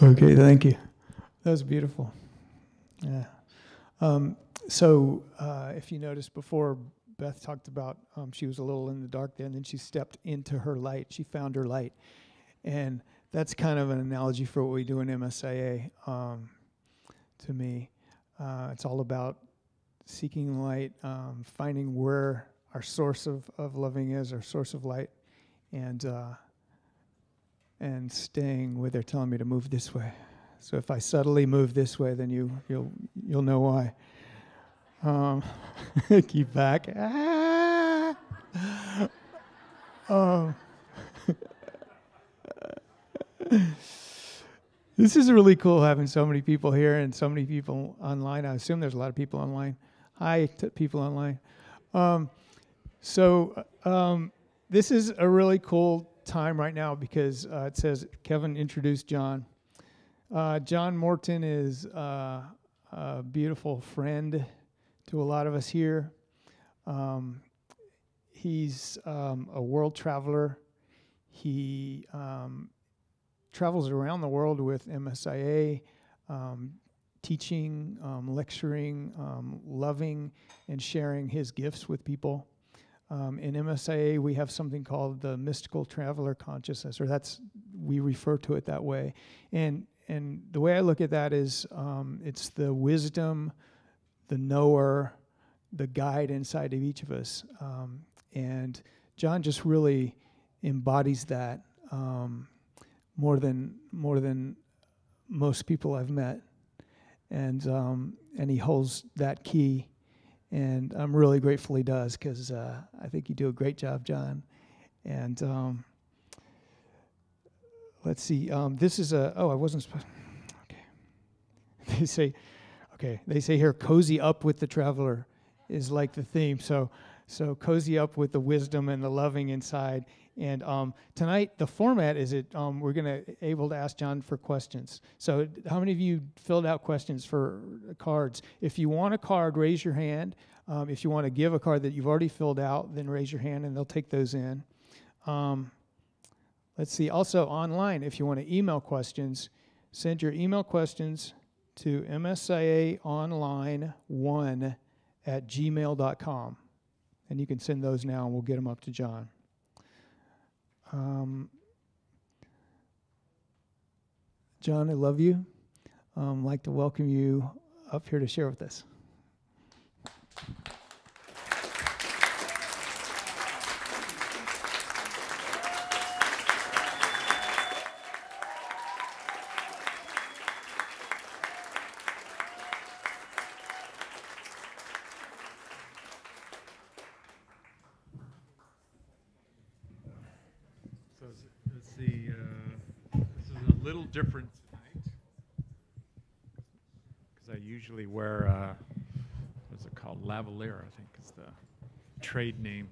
Okay, thank you. That was beautiful. Yeah. If you noticed before, Beth talked about she was a little in the dark there, and then she stepped into her light. She found her light. And that's kind of an analogy for what we do in MSIA to me. It's all about seeking light, finding where our source of loving is, our source of light, and staying where they're telling me to move this way. So if I subtly move this way, then you'll know why. Keep back. This is really cool having so many people here and so many people online. I assume there's a lot of people online. Hi to people online. This is a really cool time right now because it says Kevin introduced John. John Morton is a beautiful friend to a lot of us here. He's a world traveler. He travels around the world with MSIA, teaching, lecturing, loving, and sharing his gifts with people. In MSIA, we have something called the mystical traveler consciousness, or we refer to it that way. And the way I look at that is it's the wisdom, the knower, the guide inside of each of us. And John just really embodies that more than most people I've met. And he holds that key. And I'm really grateful he does, because I think you do a great job, John. And let's see. This is I wasn't supposed. Okay. They say here, cozy up with the traveler is like the theme. So cozy up with the wisdom and the loving inside. And tonight, the format is we're going to able to ask John for questions. So how many of you filled out questions for cards? If you want a card, raise your hand. If you want to give a card that you've already filled out, then raise your hand and they'll take those in. Let's see. Also online, if you want to email questions, send your email questions to msiaonline1@gmail.com. And you can send those now and we'll get them up to John. John, I love you. I'd like to welcome you up here to share with us. Different tonight because I usually wear what's it called, lavalier, I think is the trade name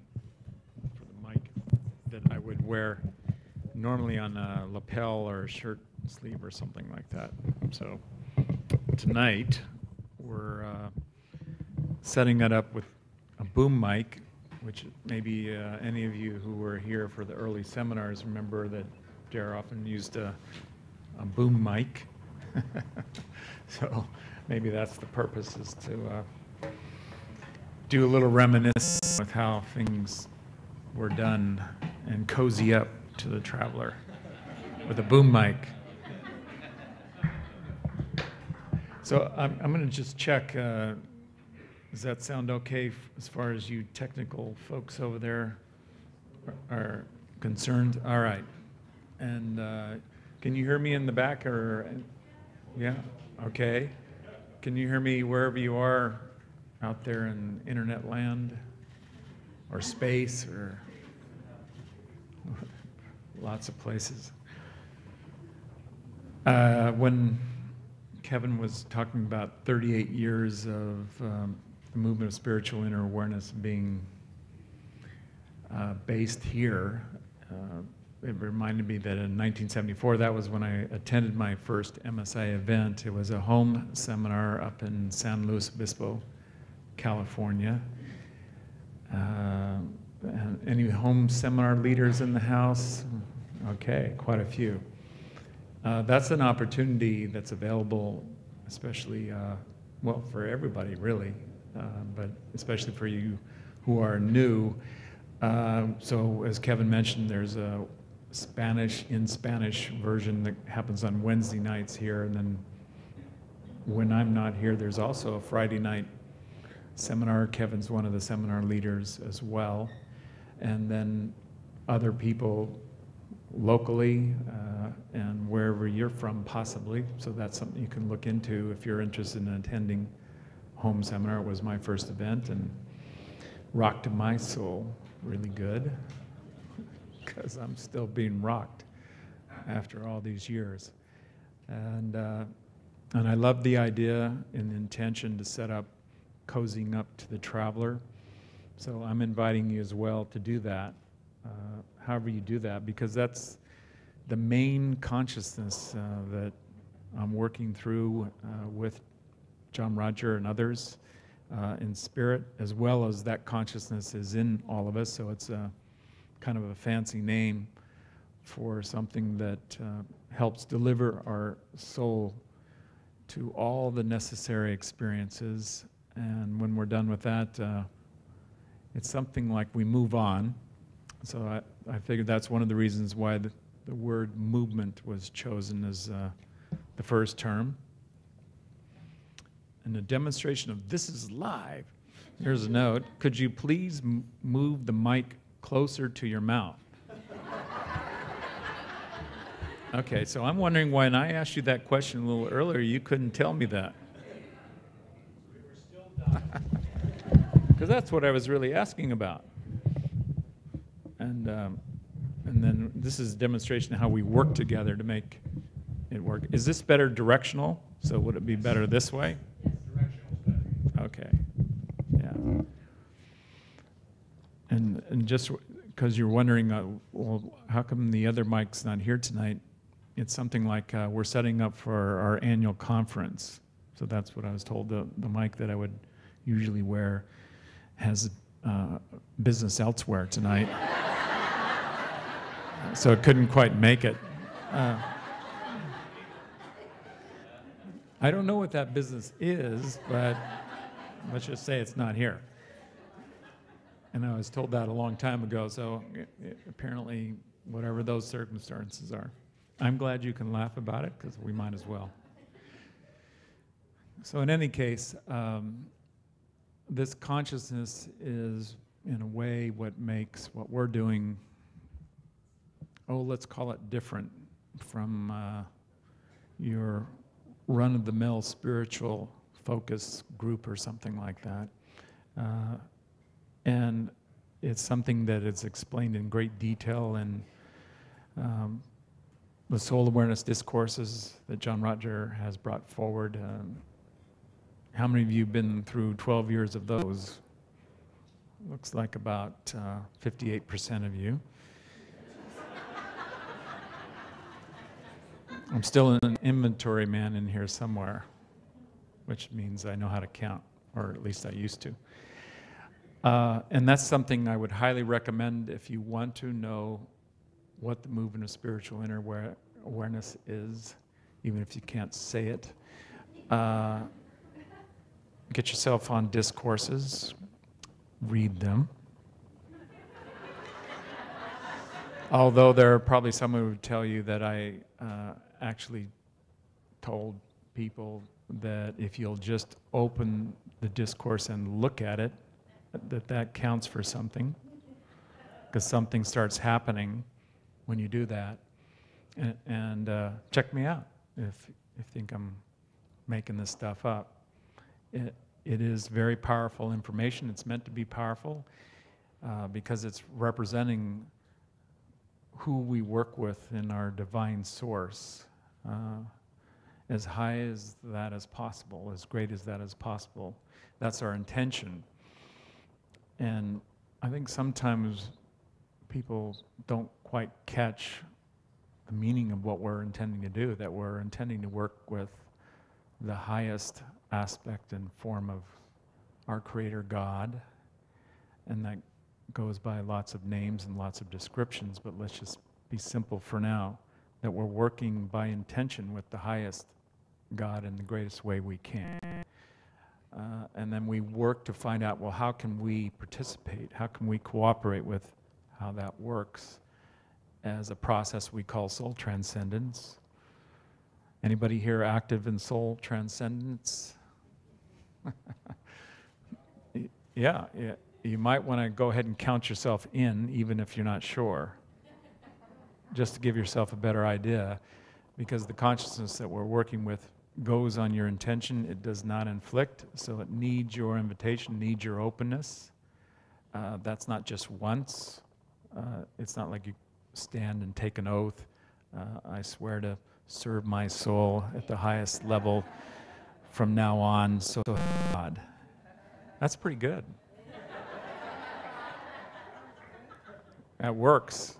for the mic that I would wear normally on a lapel or a shirt sleeve or something like that. So tonight we're setting that up with a boom mic, which maybe any of you who were here for the early seminars remember that Dare often used a boom mic. So maybe that's the purpose, is to do a little reminiscence with how things were done and cozy up to the traveler with a boom mic. So I'm going to just check, does that sound okay as far as you technical folks over there are concerned? All right. And can you hear me in the back, or, yeah, okay. Can you hear me wherever you are out there in internet land or space or lots of places? When Kevin was talking about 38 years of the movement of spiritual inner awareness being based here, it reminded me that in 1974, that was when I attended my first MSI event. It was a home seminar up in San Luis Obispo, California. Any home seminar leaders in the house? Okay, quite a few. That's an opportunity that's available, especially, well, for everybody really, but especially for you who are new. So as Kevin mentioned, there's a Spanish version that happens on Wednesday nights here, and then when I'm not here, there's also a Friday night seminar. Kevin's one of the seminar leaders as well. And then other people locally and wherever you're from possibly. So that's something you can look into if you're interested in attending home seminar. It was my first event and rocked my soul really good because I'm still being rocked after all these years. And I love the idea and the intention to set up cozying up to the traveler. So I'm inviting you as well to do that, however you do that, because that's the main consciousness that I'm working through with John Roger and others in spirit, as well as that consciousness is in all of us. So it's kind of a fancy name for something that helps deliver our soul to all the necessary experiences. And when we're done with that, it's something like we move on. So I figured that's one of the reasons why the word movement was chosen as the first term. And a demonstration of this is live. Here's a note. Could you please move the mic closer to your mouth? Okay, so I'm wondering why when I asked you that question a little earlier, you couldn't tell me that. Because that's what I was really asking about. And then this is a demonstration of how we work together to make it work. Is this better directional? So would it be better this way? Yes, directional is better. Okay, yeah. And just because you're wondering, well, how come the other mic's not here tonight? It's something like we're setting up for our annual conference. So that's what I was told. The mic that I would usually wear has business elsewhere tonight. So it couldn't quite make it. I don't know what that business is, but let's just say it's not here. And I was told that a long time ago, so apparently whatever those circumstances are. I'm glad you can laugh about it, because we might as well. So in any case, this consciousness is, in a way, what makes what we're doing, let's call it different from your run-of-the-mill spiritual focus group or something like that. And it's something that is explained in great detail in the soul awareness discourses that John Roger has brought forward. How many of you have been through 12 years of those? Looks like about 58% of you. I'm still an inventory man in here somewhere, which means I know how to count, or at least I used to. And that's something I would highly recommend if you want to know what the movement of spiritual inner awareness is, even if you can't say it. Get yourself on discourses, read them. Although there are probably some who would tell you that I actually told people that if you'll just open the discourse and look at it, that counts for something, because something starts happening when you do that. And check me out if you think I'm making this stuff up. It is very powerful information. It's meant to be powerful because it's representing who we work with in our divine source, as high as that as possible, as great as that as possible. That's our intention. And I think sometimes people don't quite catch the meaning of what we're intending to do, that we're intending to work with the highest aspect and form of our Creator God, and that goes by lots of names and lots of descriptions, but let's just be simple for now. that we're working by intention with the highest God in the greatest way we can. And then we work to find out, well, how can we participate? How can we cooperate with how that works as a process we call soul transcendence? Anybody here active in soul transcendence? Yeah, you might want to go ahead and count yourself in, even if you're not sure, just to give yourself a better idea, because the consciousness that we're working with goes on your intention. It does not inflict, so it needs your invitation, needs your openness. That's not just once. It's not like you stand and take an oath. I swear to serve my soul at the highest level from now on, so help God. That's pretty good. That works.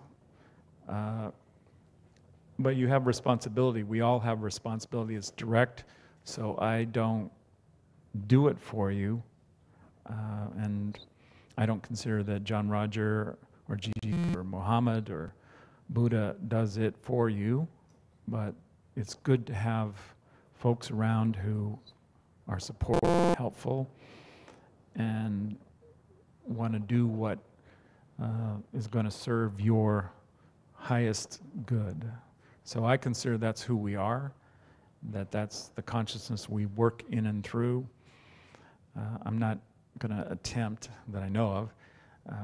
But you have responsibility. We all have responsibility. It's direct, so I don't do it for you. And I don't consider that John Roger or Gigi or Muhammad or Buddha does it for you. But it's good to have folks around who are supportive, helpful, and want to do what is going to serve your highest good. So I consider that's who we are, that's the consciousness we work in and through. I'm not going to attempt, that I know of,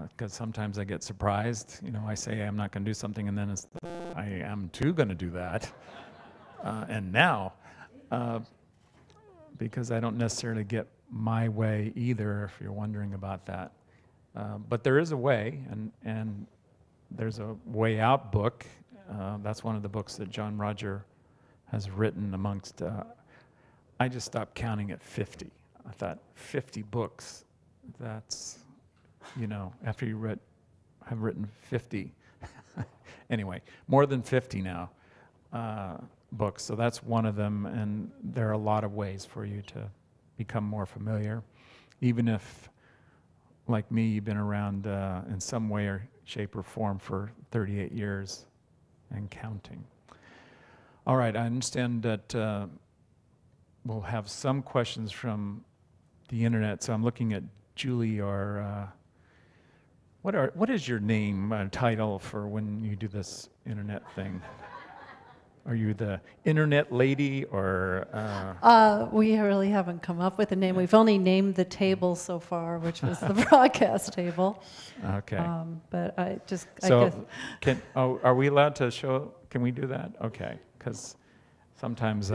because sometimes I get surprised. You know, I say I'm not going to do something, and then I am too going to do that. And now, because I don't necessarily get my way either, if you're wondering about that. But there is a way, and there's a Way Out book. That's one of the books that John Roger has written amongst, I just stopped counting at 50. I thought 50 books, that's, you know, after you have written 50, anyway, more than 50 now books. So that's one of them, and there are a lot of ways for you to become more familiar, even if, like me, you've been around in some way or shape or form for 38 years and counting. All right, I understand that we'll have some questions from the internet, so I'm looking at Julie, or what is your name, title for when you do this internet thing? Are you the internet lady, or? We really haven't come up with a name. We've only named the table so far, which was the broadcast table. Okay. But I So, guess. are we allowed to show? Can we do that? Okay, because sometimes,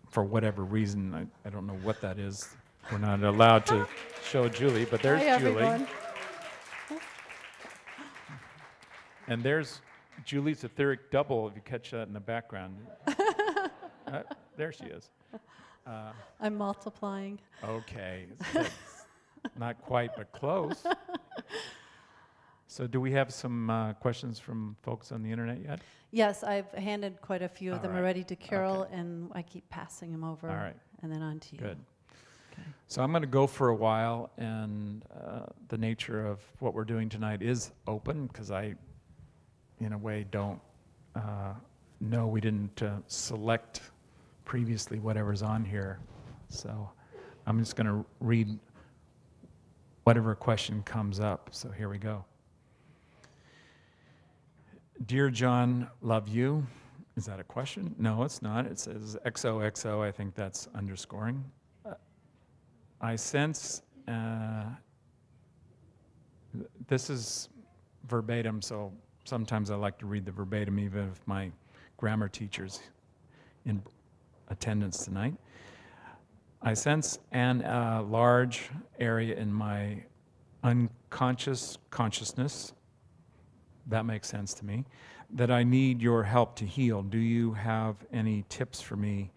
for whatever reason, I don't know what that is, we're not allowed to show Julie. But there's Hi, Julie, everyone. and there's Julie's etheric double. If you catch that in the background, there she is. I'm multiplying. Okay, that's not quite, but close. So do we have some questions from folks on the internet yet? Yes, I've handed quite a few of All them right. already to Carol, Okay. and I keep passing them over. All right. And then on to you. Good. Okay. So I'm going to go for a while, and the nature of what we're doing tonight is open, because I, in a way, don't know. We didn't select previously whatever's on here. So I'm just going to read whatever question comes up. So here we go. Dear John, love you. Is that a question? No, it's not. It says XOXO. I think that's underscoring. I sense, this is verbatim, so sometimes I like to read the verbatim, even if my grammar teacher's in attendance tonight. I sense a large area in my unconscious consciousness, that makes sense to me, that I need your help to heal. Do you have any tips for me?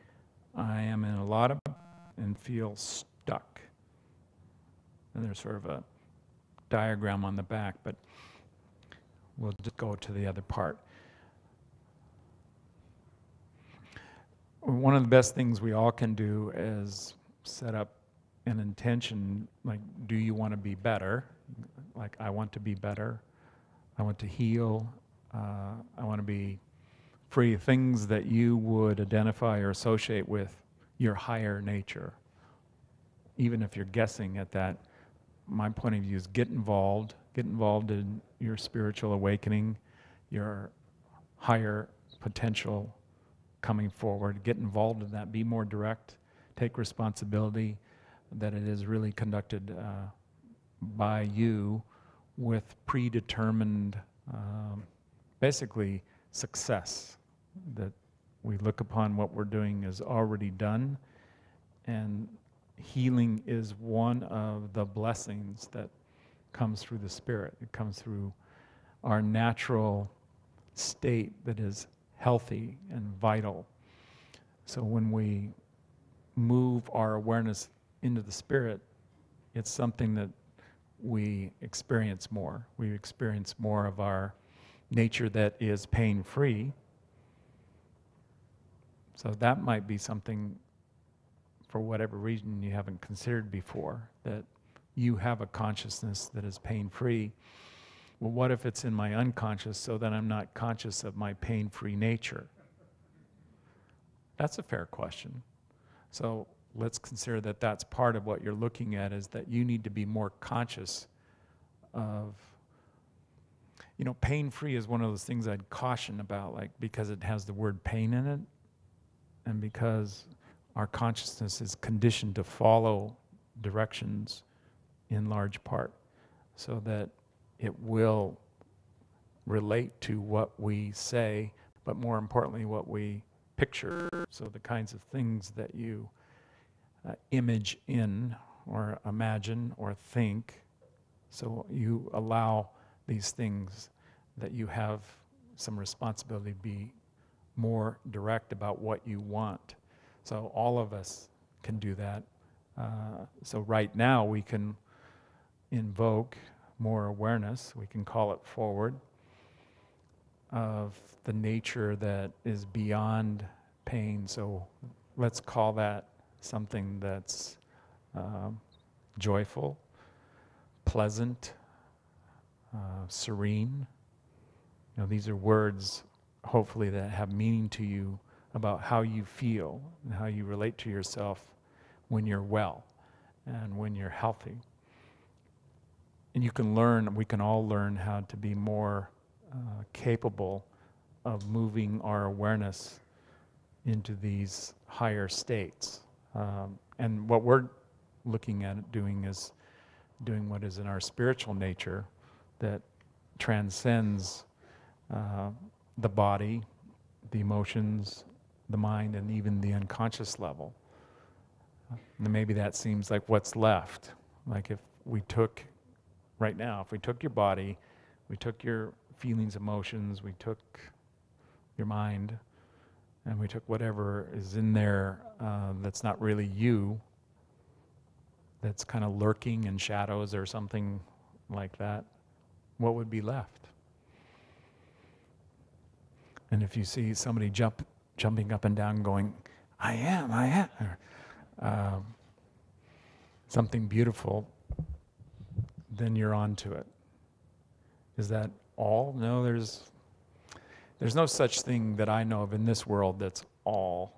I am in a lot of and feel stuck. And there's sort of a diagram on the back, but we'll just go to the other part. One of the best things we all can do is set up an intention, like, do you want to be better? Like, I want to be better. I want to heal. I want to be free, things that you would identify or associate with your higher nature. Even if you're guessing at that, my point of view is get involved in your spiritual awakening, your higher potential coming forward. Get involved in that. Be more direct. Take responsibility that it is really conducted by you with predetermined, basically, success. That we look upon what we're doing as already done, and healing is one of the blessings that comes through the Spirit. It comes through our natural state that is healthy and vital. So when we move our awareness into the Spirit, it's something that we experience more. We experience more of our nature that is pain-free. So that might be something, for whatever reason, you haven't considered before, that you have a consciousness that is pain-free. Well, what if it's in my unconscious so that I'm not conscious of my pain-free nature? That's a fair question. So let's consider that that's part of what you're looking at, is that you need to be more conscious of, pain-free is one of those things I'd caution about, like, because it has the word pain in it, and because our consciousness is conditioned to follow directions in large part, so that it will relate to what we say, but more importantly, what we picture. So the kinds of things that you image in, or imagine, or think. So you allow these things that you have some responsibility to be more direct about what you want. So all of us can do that. So right now we can invoke more awareness, we can call it forward, of the nature that is beyond pain. So let's call that something that's joyful, pleasant, serene. These are words, hopefully, that have meaning to you about how you feel and how you relate to yourself when you're well and when you're healthy. And you can learn, we can all learn how to be more capable of moving our awareness into these higher states. And what we're looking at doing is doing what is in our spiritual nature that transcends the body, the emotions, the mind, and even the unconscious level. And maybe that seems like what's left. Like if we took, right now, if we took your body, we took your feelings, emotions, we took your mind, and we took whatever is in there that's not really you, that's kind of lurking in shadows or something like that, what would be left? And if you see somebody jumping up and down going, I am, or, something beautiful, then you're onto it. Is that all? No, there's no such thing that I know of in this world that's all,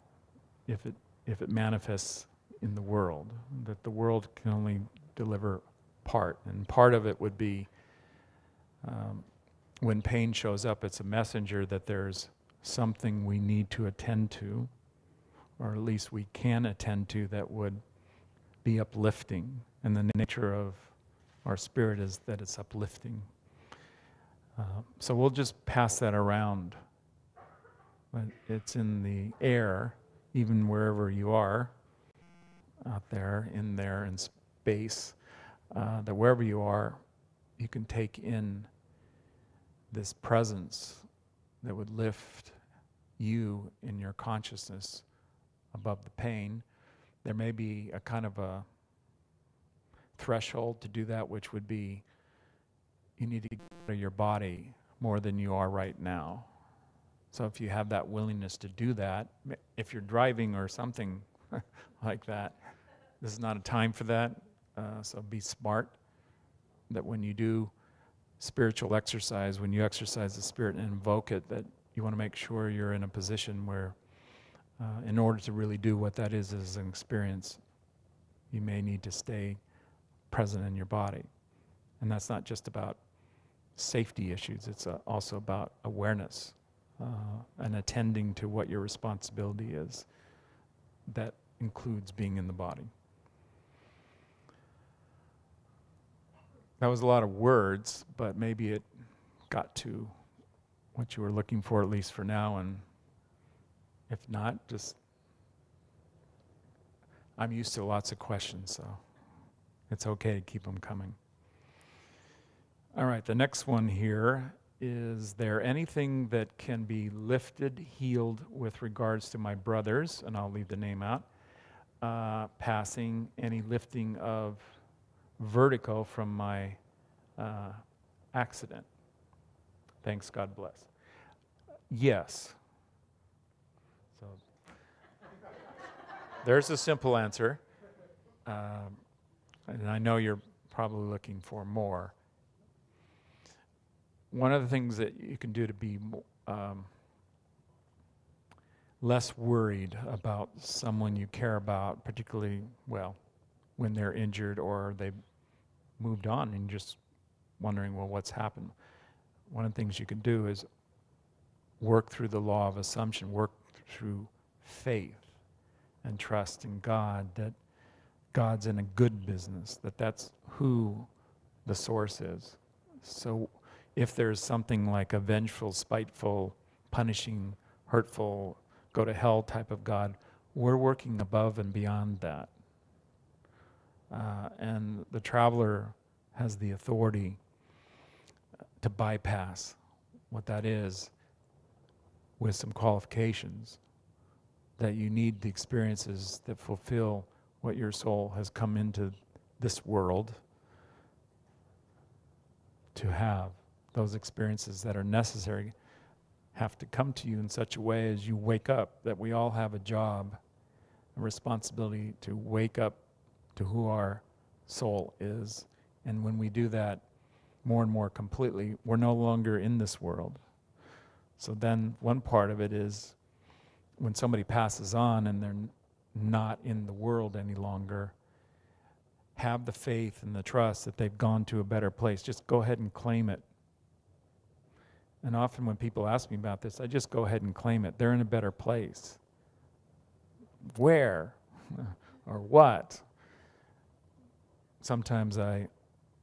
if it manifests in the world. That the world can only deliver part, and part of it would be when pain shows up, it's a messenger that there's something we need to attend to, or at least we can attend to, that would be uplifting. And the nature of our spirit is that it's uplifting. So we'll just pass that around. But it's in the air, even wherever you are, out there, in space, that wherever you are, you can take in this presence that would lift you in your consciousness above the pain. There may be a kind of a threshold to do that, which would be you need to get out of your body more than you are right now. So if you have that willingness to do that, if you're driving or something like that, this is not a time for that. So be smart that when you do spiritual exercise, when you exercise the spirit and invoke it, that you want to make sure you're in a position where, in order to really do what that is as an experience, you may need to stay present in your body. And that's not just about safety issues, it's also about awareness and attending to what your responsibility is. That includes being in the body. That was a lot of words, but maybe it got to what you were looking for, at least for now, and if not, just, I'm used to lots of questions, so it's okay to keep them coming. All right, the next one here, is there anything that can be lifted, healed with regards to my brothers, and I'll leave the name out, passing, any lifting of vertigo from my accident? Thanks, God bless. Yes. So there's a simple answer. And I know you're probably looking for more. One of the things that you can do to be less worried about someone you care about, particularly, well, when they're injured or they've moved on and you're just wondering, well, what's happened? One of the things you can do is work through the law of assumption, work through faith and trust in God, that God's in a good business, that that's who the source is. So if there's something like a vengeful, spiteful, punishing, hurtful, go to hell type of God, we're working above and beyond that. And the traveler has the authority to bypass what that is with some qualifications, that you need the experiences that fulfill what your soul has come into this world to have. Those experiences that are necessary have to come to you in such a way as you wake up, that we all have a job, a responsibility to wake up to who our soul is. And when we do that more and more completely, we're no longer in this world. So then one part of it is when somebody passes on and they're not in the world any longer, have the faith and the trust that they've gone to a better place. Just go ahead and claim it. And often when people ask me about this, I just go ahead and claim it. They're in a better place. Where? Or what? Sometimes I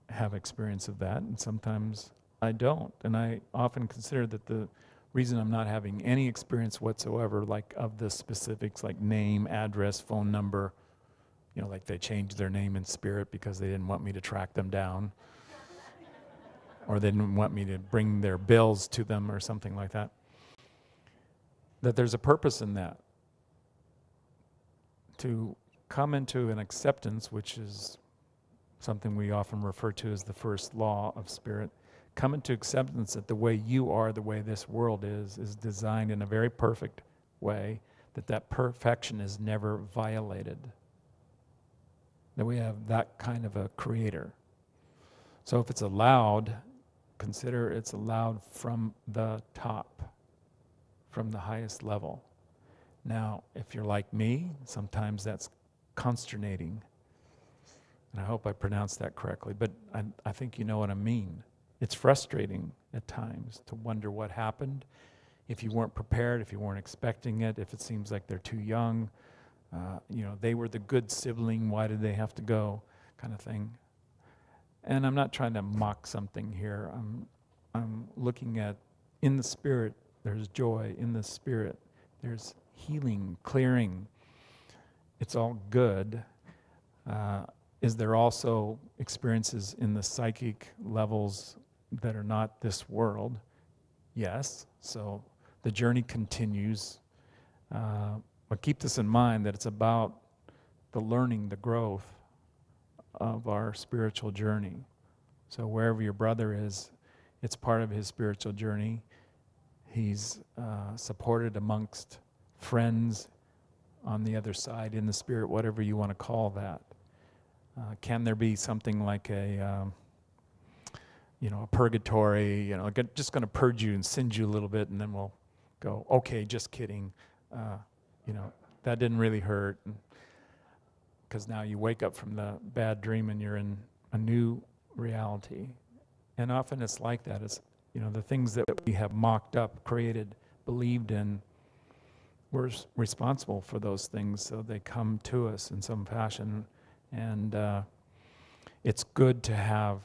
have experience of that, and sometimes I don't. And I often consider that the reason I'm not having any experience whatsoever, like of the specifics, like name, address, phone number, you know, like they changed their name in spirit because they didn't want me to track them down, or they didn't want me to bring their bills to them or something like that, that there's a purpose in that. To come into an acceptance, which is something we often refer to as the first law of spirit, come into acceptance that the way you are, the way this world is designed in a very perfect way, that perfection is never violated. That we have that kind of a creator. So if it's allowed, consider it's allowed from the top, from the highest level. Now, if you're like me, sometimes that's consternating. And I hope I pronounced that correctly, but I think you know what I mean. It's frustrating at times to wonder what happened, if you weren't prepared, if you weren't expecting it, if it seems like they're too young. You know, they were the good sibling, why did they have to go, kind of thing. And I'm not trying to mock something here. I'm looking at, in the spirit, there's joy. In the spirit, there's healing, clearing. It's all good. Is there also experiences in the psychic levels that are not this world? Yes. So the journey continues. But keep this in mind, that it's about the learning, the growth of our spiritual journey. So wherever your brother is, it's part of his spiritual journey. He's supported amongst friends on the other side, in the spirit, whatever you want to call that. Can there be something like a purgatory, just going to purge you and singe you a little bit, and then we'll go, okay, just kidding. That didn't really hurt. Because now you wake up from the bad dream and you're in a new reality. And often it's like that. It's, the things that we have mocked up, created, believed in, we're responsible for those things, so they come to us in some fashion. And it's good to have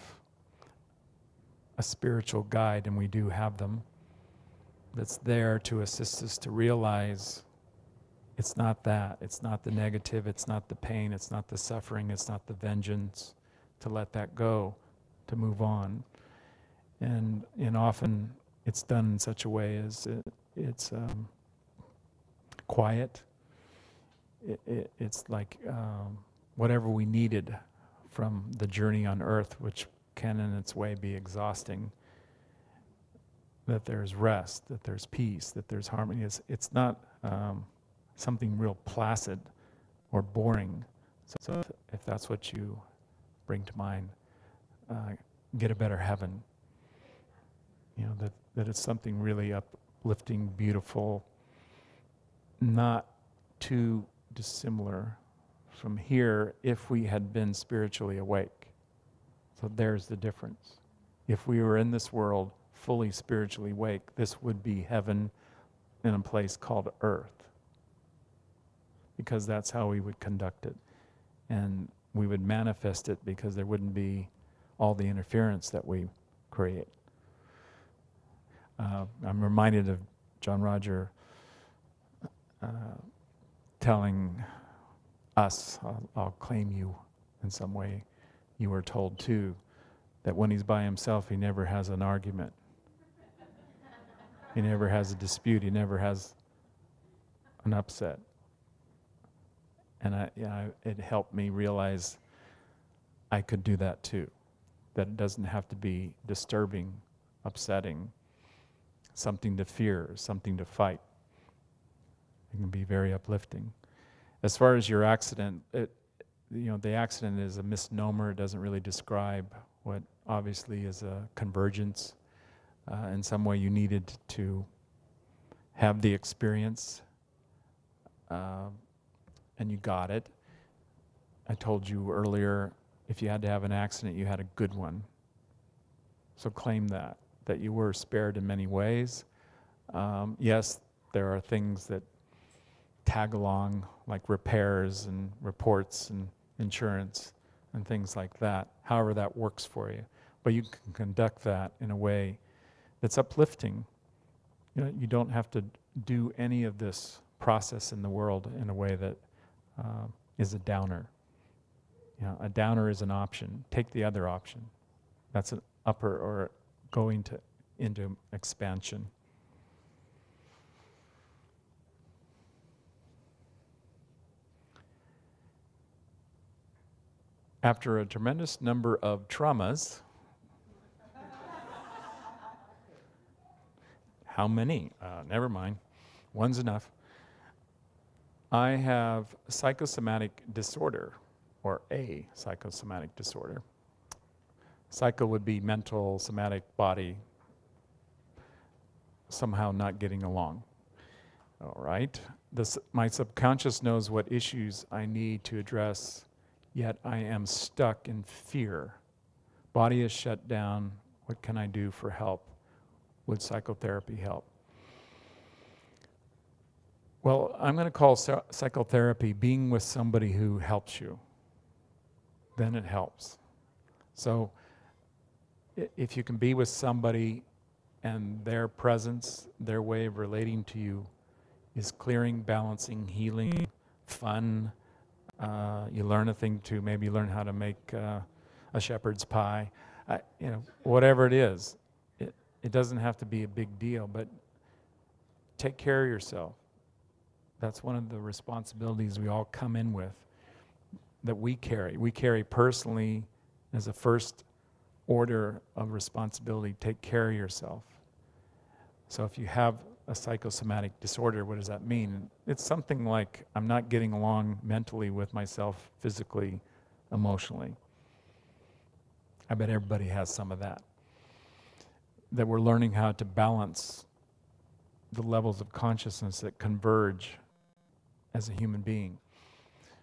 a spiritual guide, and we do have them, that's there to assist us to realize it's not that. It's not the negative. It's not the pain. It's not the suffering. It's not the vengeance. To let that go, to move on. And often it's done in such a way as it's quiet. It's like whatever we needed from the journey on earth, which can in its way be exhausting, that there's rest, that there's peace, that there's harmony. It's not something real placid or boring. So if that's what you bring to mind, get a better heaven. That it's something really uplifting, beautiful, not too dissimilar from here if we had been spiritually awake. So there's the difference. If we were in this world fully spiritually awake, this would be heaven in a place called earth, because that's how we would conduct it. And we would manifest it because there wouldn't be all the interference that we create. I'm reminded of John Roger telling us, I'll claim you in some way, you were told too, that when he's by himself, he never has an argument. He never has a dispute. He never has an upset. And it helped me realize I could do that too. That it doesn't have to be disturbing, upsetting, something to fear, something to fight. It can be very uplifting. As far as your accident, the accident is a misnomer. It doesn't really describe what obviously is a convergence. In some way you needed to have the experience, and you got it. I told you earlier, if you had to have an accident, you had a good one. So claim that you were spared in many ways. Yes, there are things that tag along, like repairs and reports and insurance and things like that, however that works for you. But you can conduct that in a way that's uplifting. You don't have to do any of this process in the world in a way that is a downer. A downer is an option. Take the other option. That's an upper or going into expansion. After a tremendous number of traumas, how many? Never mind. One's enough. I have psychosomatic disorder, or a psychosomatic disorder. Psycho would be mental, somatic, body, somehow not getting along. All right. My subconscious knows what issues I need to address, yet I am stuck in fear. Body is shut down. What can I do for help? Would psychotherapy help? Well, I'm going to call psychotherapy being with somebody who helps you. Then it helps. So if you can be with somebody and their presence, their way of relating to you is clearing, balancing, healing, fun, you learn a thing to maybe learn how to make a shepherd's pie, whatever it is. It doesn't have to be a big deal, but take care of yourself. That's one of the responsibilities we all come in with, that we carry. We carry personally as a first order of responsibility, take care of yourself. So if you have a psychosomatic disorder, what does that mean? It's something like I'm not getting along mentally with myself, physically, emotionally. I bet everybody has some of that. That we're learning how to balance the levels of consciousness that converge as a human being.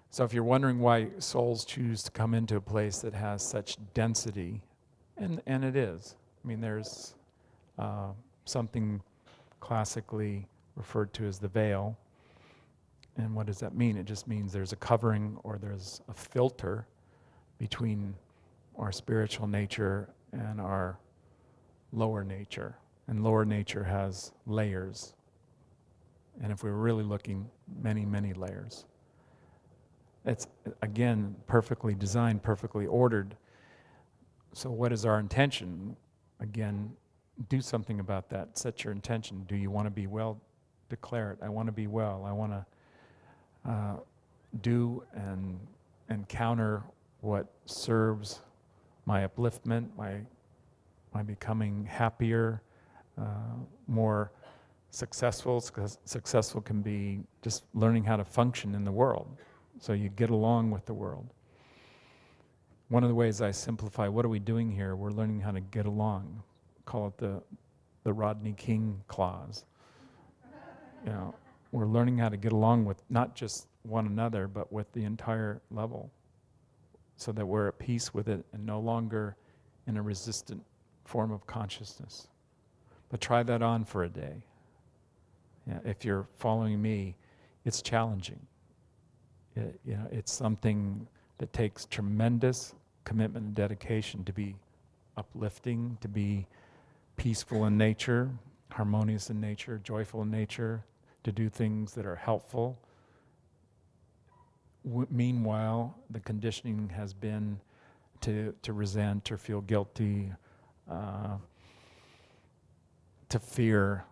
So if you're wondering why souls choose to come into a place that has such density, and it is. I mean, there's something classically referred to as the veil. And what does that mean? It just means there's a covering or there's a filter between our spiritual nature and our lower nature. And lower nature has layers. And if we're really looking, many, many layers. It's, again, perfectly designed, perfectly ordered. So what is our intention? Again, do something about that. Set your intention. Do you want to be well? Declare it. I want to be well. I want to do and counter what serves my upliftment, my becoming happier, more successful. Successful can be just learning how to function in the world, so you get along with the world. One of the ways I simplify, what are we doing here? We're learning how to get along. Call it the Rodney King clause. You know, we're learning how to get along with not just one another, but with the entire level, so that we're at peace with it and no longer in a resistant form of consciousness. But try that on for a day. Yeah, if you're following me, it's challenging. It's something that takes tremendous commitment and dedication to be uplifting, to be peaceful in nature, harmonious in nature, joyful in nature, to do things that are helpful. Meanwhile, the conditioning has been to resent or feel guilty, to fear,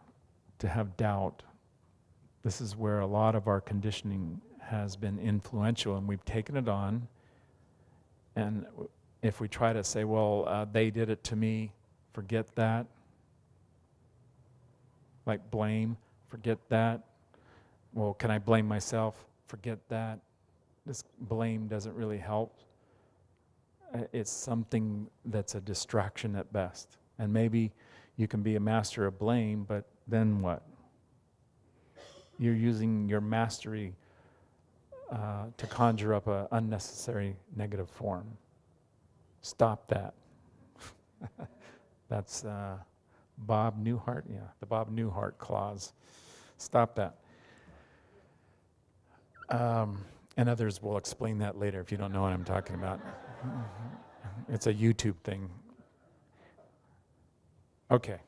to have doubt. This is where a lot of our conditioning has been influential, and we've taken it on. And if we try to say, well, they did it to me, forget that. Like blame, forget that. Well, can I blame myself? Forget that. This blame doesn't really help. It's something that's a distraction at best. And maybe you can be a master of blame, but then what? You're using your mastery to conjure up an unnecessary negative form. Stop that. That's Bob Newhart, the Bob Newhart clause. Stop that. And others will explain that later if you don't know what I'm talking about. It's a YouTube thing. Okay.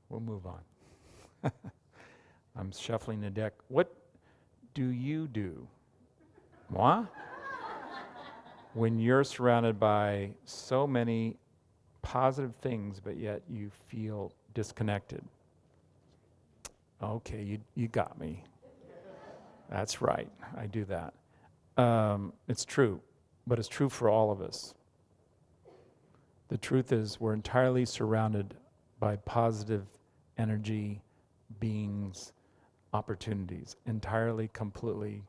We'll move on. I'm shuffling the deck. What do you do? Moi? When you're surrounded by so many positive things, but yet you feel disconnected. Okay, you got me. That's right, I do that. It's true, but it's true for all of us. The truth is we're entirely surrounded by positive energy, beings, opportunities, entirely, completely,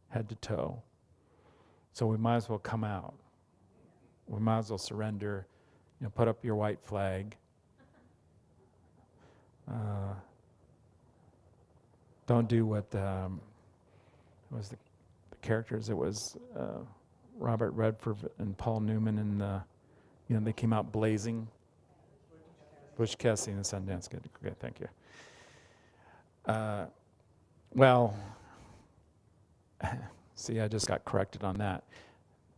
head to toe. So we might as well come out. We might as well surrender, put up your white flag. Don't do what was the characters. It was Robert Redford and Paul Newman, and they came out blazing. Butch Cassidy and the Sundance Kid. Okay, thank you. Well, see, I just got corrected on that.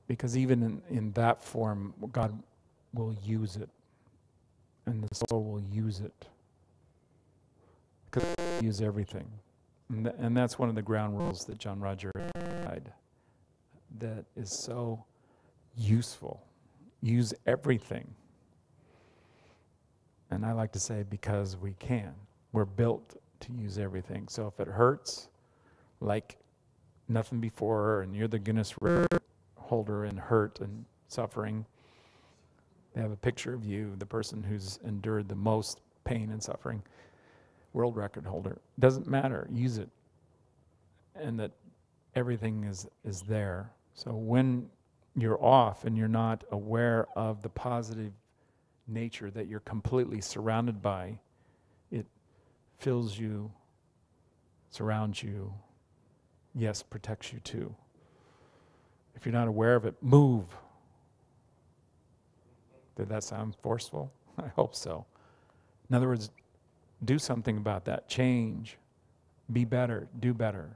Because even in that form, God will use it. And the soul will use it. Because He uses everything. And that's one of the ground rules that John Roger had that is so useful. Use everything. And I like to say because we can. We're built to use everything. So if it hurts, like nothing before, and you're the Guinness record holder in hurt and suffering, they have a picture of you, the person who's endured the most pain and suffering, world record holder. Doesn't matter, use it. And that everything is there. So when you're off and you're not aware of the positive nature that you're completely surrounded by, it fills you, surrounds you, yes, protects you too. If you're not aware of it, move. Did that sound forceful? I hope so. In other words, do something about that. Change. Be better. Do better.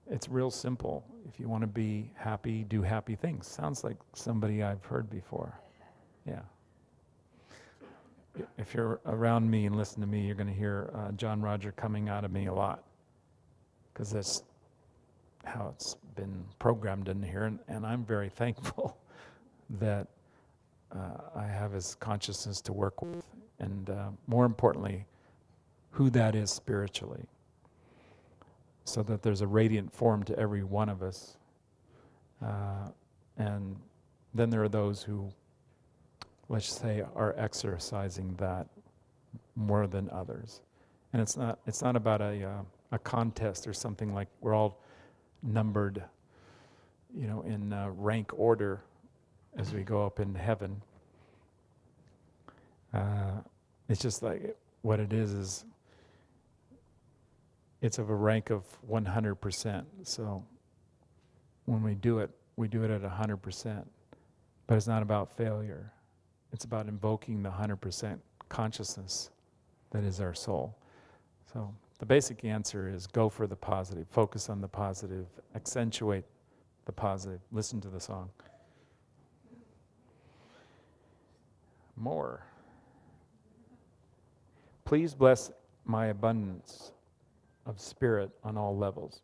It's real simple. If you want to be happy, do happy things. Sounds like somebody I've heard before. Yeah. If you're around me and listen to me, you're going to hear John Roger coming out of me a lot, because that's how it's been programmed in here, and I'm very thankful that I have his consciousness to work with, and more importantly, who that is spiritually, so that there's a radiant form to every one of us. And then there are those who, let's say, are exercising that more than others. And it's not about a contest or something like we're all numbered, in rank order as we go up into heaven. It's just like what it is it's of a rank of 100%. So when we do it at 100%. But it's not about failure. It's about invoking the 100% consciousness that is our soul. So the basic answer is go for the positive, focus on the positive, accentuate the positive, listen to the song. More. Please bless my abundance of spirit on all levels.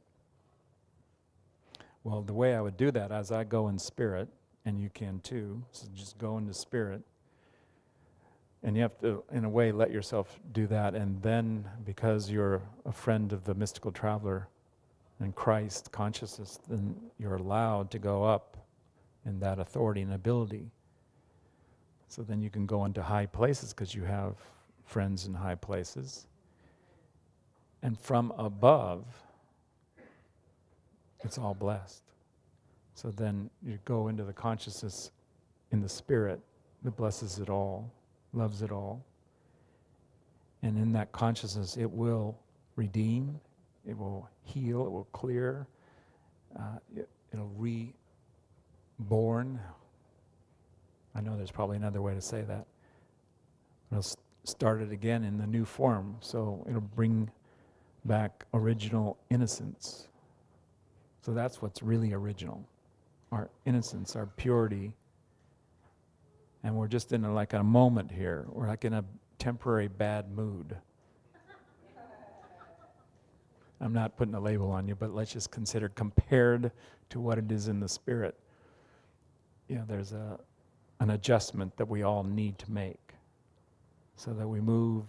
Well, the way I would do that, as I go in spirit, and you can too, so just go into spirit, and you have to, in a way, let yourself do that, and then, because you're a friend of the mystical traveler and Christ consciousness, then you're allowed to go up in that authority and ability. So then you can go into high places because you have friends in high places. And from above, it's all blessed. So then you go into the consciousness in the spirit that blesses it all, loves it all. And in that consciousness, it will redeem, it will heal, it will clear, it'll reborn. I know there's probably another way to say that. It'll start it again in the new form, so it'll bring back original innocence. So that's what's really original, our innocence, our purity. And we're just in a moment here. We're like in a temporary bad mood. I'm not putting a label on you, but let's just consider compared to what it is in the spirit. There's an adjustment that we all need to make so that we move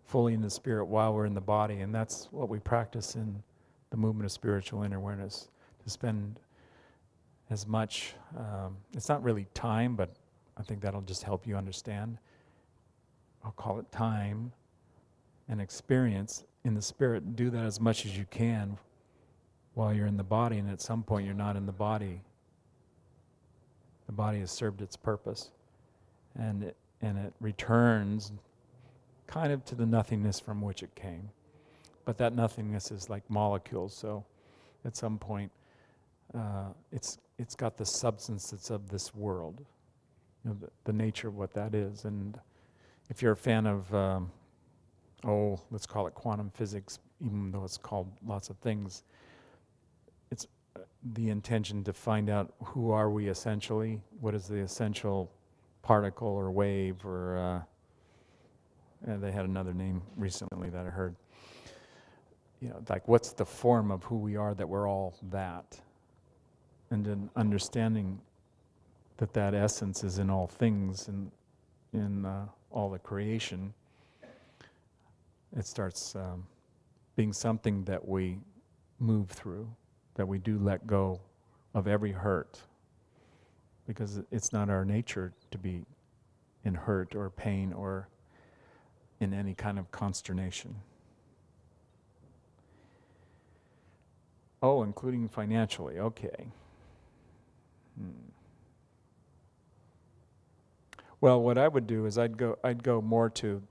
fully in the spirit while we're in the body. And that's what we practice in the movement of spiritual inner awareness, to spend as much, it's not really time, but I think that'll just help you understand. I'll call it time and experience in the spirit. Do that as much as you can while you're in the body, and at some point you're not in the body. The body has served its purpose, and it returns kind of to the nothingness from which it came. But that nothingness is like molecules, so at some point it's got the substance that's of this world, the nature of what that is. And if you're a fan of, let's call it quantum physics, even though it's called lots of things, it's the intention to find out who are we essentially, what is the essential particle or wave, or they had another name recently that I heard. Like what's the form of who we are, that we're all that. And then understanding that essence is in all things and in all the creation, it starts being something that we move through, that we do let go of every hurt, because it's not our nature to be in hurt or pain or in any kind of consternation. Oh, including financially, okay. Well, what I would do is I'd go more to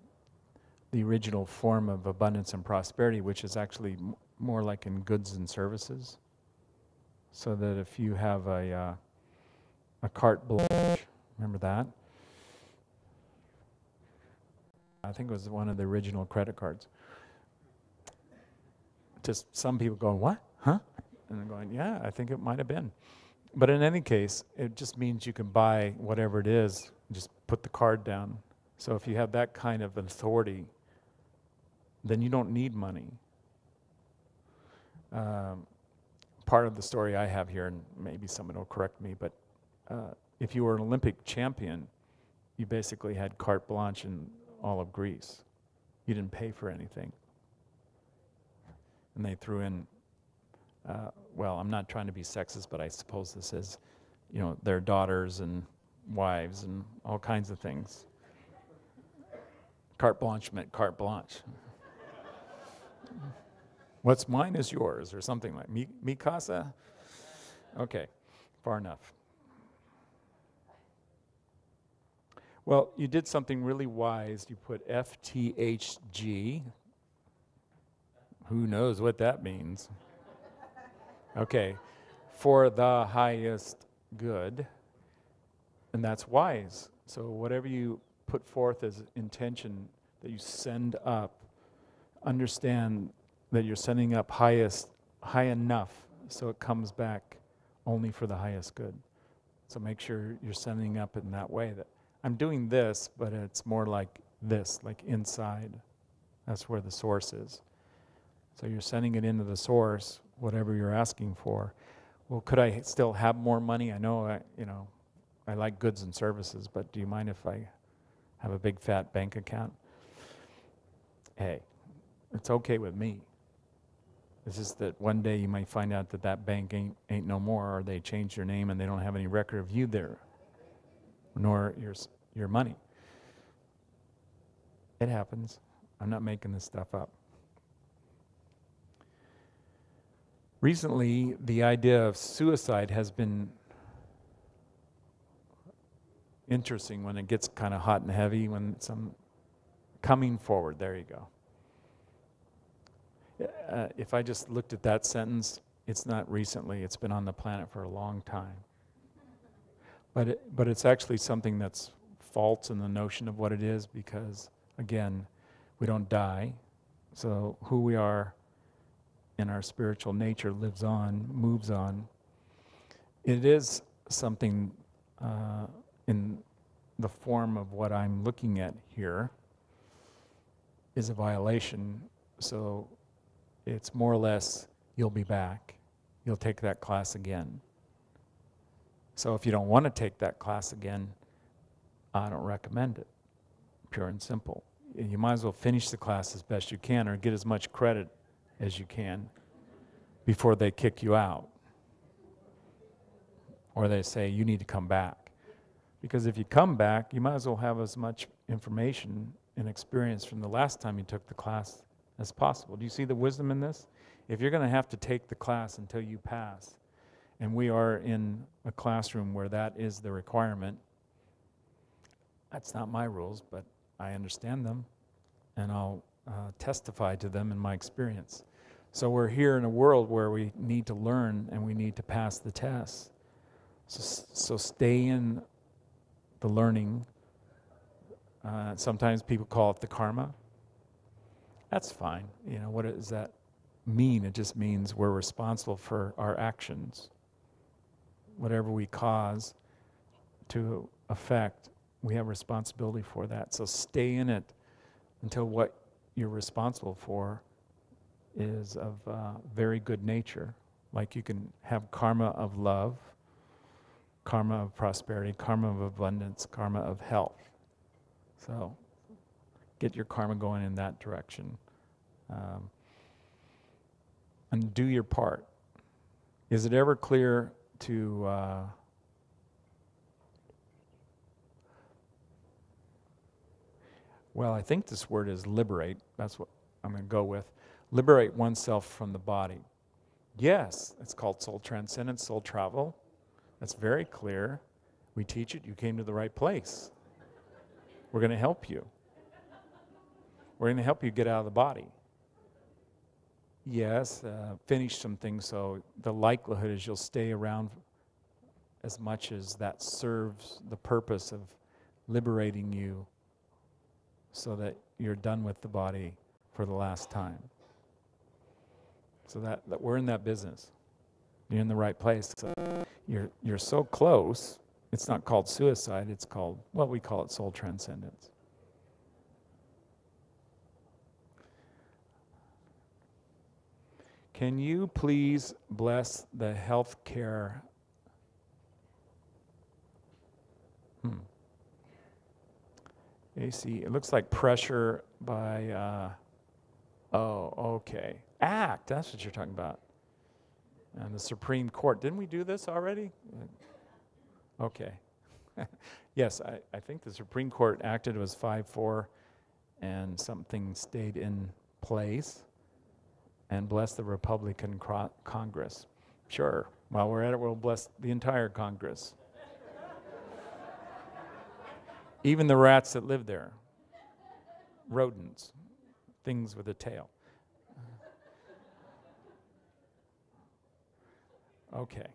the original form of abundance and prosperity, which is actually more like in goods and services. So that if you have a carte blanche, remember that? I think it was one of the original credit cards. Just some people going, what? Huh? And they're going, yeah, I think it might have been. But in any case, it just means you can buy whatever it is, just put the card down. So if you have that kind of authority, then you don't need money. Part of the story I have here, and maybe someone will correct me, but if you were an Olympic champion, you basically had carte blanche in all of Greece. You didn't pay for anything. And they threw in, well, I'm not trying to be sexist, but I suppose this is, you know, their daughters and wives and all kinds of things. Carte blanche meant carte blanche. What's mine is yours, or something like mi casa? Okay, far enough. Well, you did something really wise. You put FTHG. Who knows what that means? Okay, for the highest good, and that's wise. So whatever you put forth as intention that you send up, understand that you're sending up high enough so it comes back only for the highest good. So make sure you're sending up in that way, that I'm doing this, but it's more like this, like inside. That's where the source is. So you're sending it into the source, whatever you're asking for. Well, could I still have more money? I know, I like goods and services, but do you mind if I have a big fat bank account? Hey, it's okay with me. It's just that one day you might find out that that bank ain't no more, or they changed your name and they don't have any record of you there, nor your money. It happens. I'm not making this stuff up. Recently, the idea of suicide has been interesting when it gets kind of hot and heavy, when some coming forward. There you go. If I just looked at that sentence, it's not recently, it's been on the planet for a long time. But it's actually something that's false in the notion of what it is, because, again, we don't die. So who we are in our spiritual nature lives on, moves on. It is something in the form of what I'm looking at here is a violation. So it's more or less, you'll be back. You'll take that class again. So if you don't want to take that class again, I don't recommend it. Pure and simple. You might as well finish the class as best you can, or get as much credit as you can before they kick you out. Or they say, you need to come back. Because if you come back, you might as well have as much information and experience from the last time you took the class as possible. Do you see the wisdom in this? If you're going to have to take the class until you pass, and we are in a classroom where that is the requirement, that's not my rules, but I understand them, and I'll testify to them in my experience. So we're here in a world where we need to learn and we need to pass the tests. So stay in the learning. Sometimes people call it the karma. That's fine. You know, what does that mean? It just means we're responsible for our actions. Whatever we cause to affect, we have responsibility for that. So stay in it until what you're responsible for is of very good nature. Like you can have karma of love, karma of prosperity, karma of abundance, karma of health. So get your karma going in that direction. And do your part. Is it ever clear to well, I think this word is liberate. That's what I'm going to go with. Liberate oneself from the body. Yes, it's called soul transcendence, soul travel. That's very clear. We teach it. You came to the right place. We're going to help you. We're going to help you get out of the body. Yes, finish some things so the likelihood is you'll stay around as much as that serves the purpose of liberating you so that you're done with the body for the last time. So that we're in that business. You're in the right place. So you're so close. It's not called suicide. It's called, well, we call it soul transcendence. Can you please bless the health care? AC, it looks like pressure by, oh, okay. Act, that's what you're talking about. And the Supreme Court. Didn't we do this already? Okay. Yes, I think the Supreme Court acted, it was 5-4, and something stayed in place. And bless the Republican Congress. Sure, while we're at it, we'll bless the entire Congress. Even the rats that live there. Rodents, things with a tail. Okay,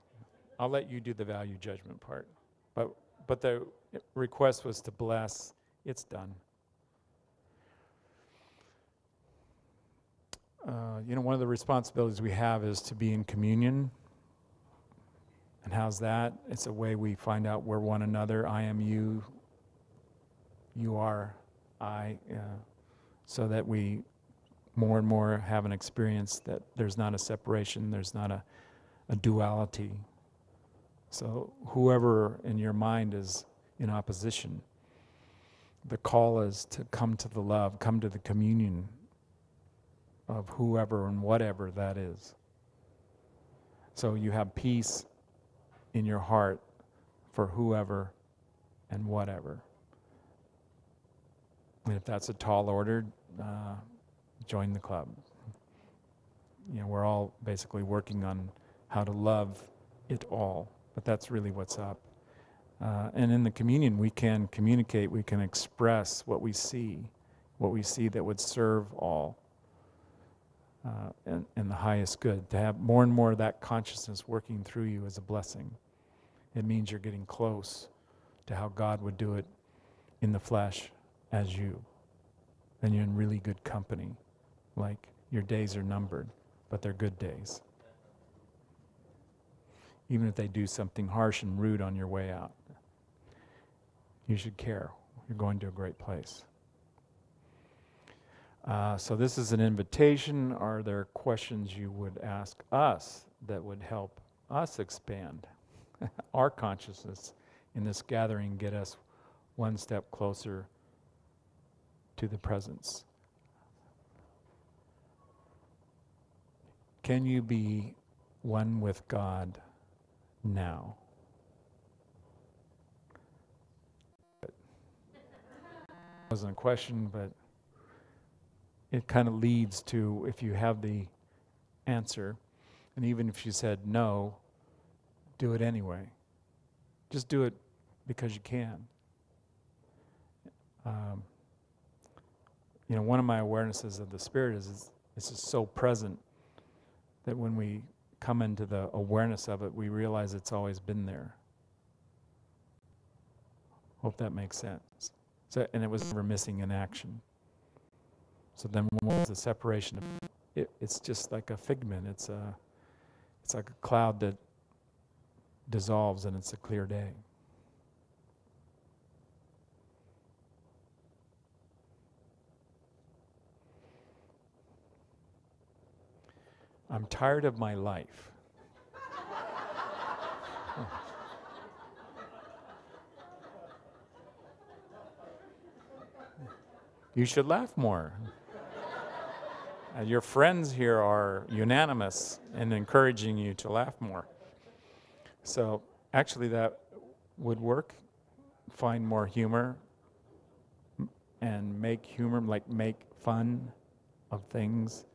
I'll let you do the value judgment part. But the request was to bless. It's done. One of the responsibilities we have is to be in communion. And how's that? It's a way we find out we're one another. I am you. You are I. So that we more and more have an experience that there's not a separation, there's not a duality. So whoever in your mind is in opposition, the call is to come to the love, come to the communion of whoever and whatever that is. So you have peace in your heart for whoever and whatever. And if that's a tall order, join the club. We're all basically working on how to love it all, but that's really what's up. And in the communion, we can communicate, we can express what we see that would serve all. And the highest good. To have more and more of that consciousness working through you is a blessing. It means you're getting close to how God would do it in the flesh as you. Then you're in really good company. Like your days are numbered, but they're good days. Even if they do something harsh and rude on your way out, you should care. You're going to a great place. So this is an invitation. Are there questions you would ask us that would help us expand our consciousness in this gathering, get us one step closer to the presence? Can you be one with God now? It wasn't a question, but it kind of leads to, if you have the answer, and even if you said no, do it anyway. Just do it because you can. One of my awarenesses of the Spirit is it's just so present that when we come into the awareness of it, we realize it's always been there. Hope that makes sense. So, and it was never missing in action. So then when it's the separation, it's just like a figment. It's like a cloud that dissolves and it's a clear day. I'm tired of my life. You should laugh more. Your friends here are unanimous in encouraging you to laugh more. So actually that would work. Find more humor and make humor, like make fun of things.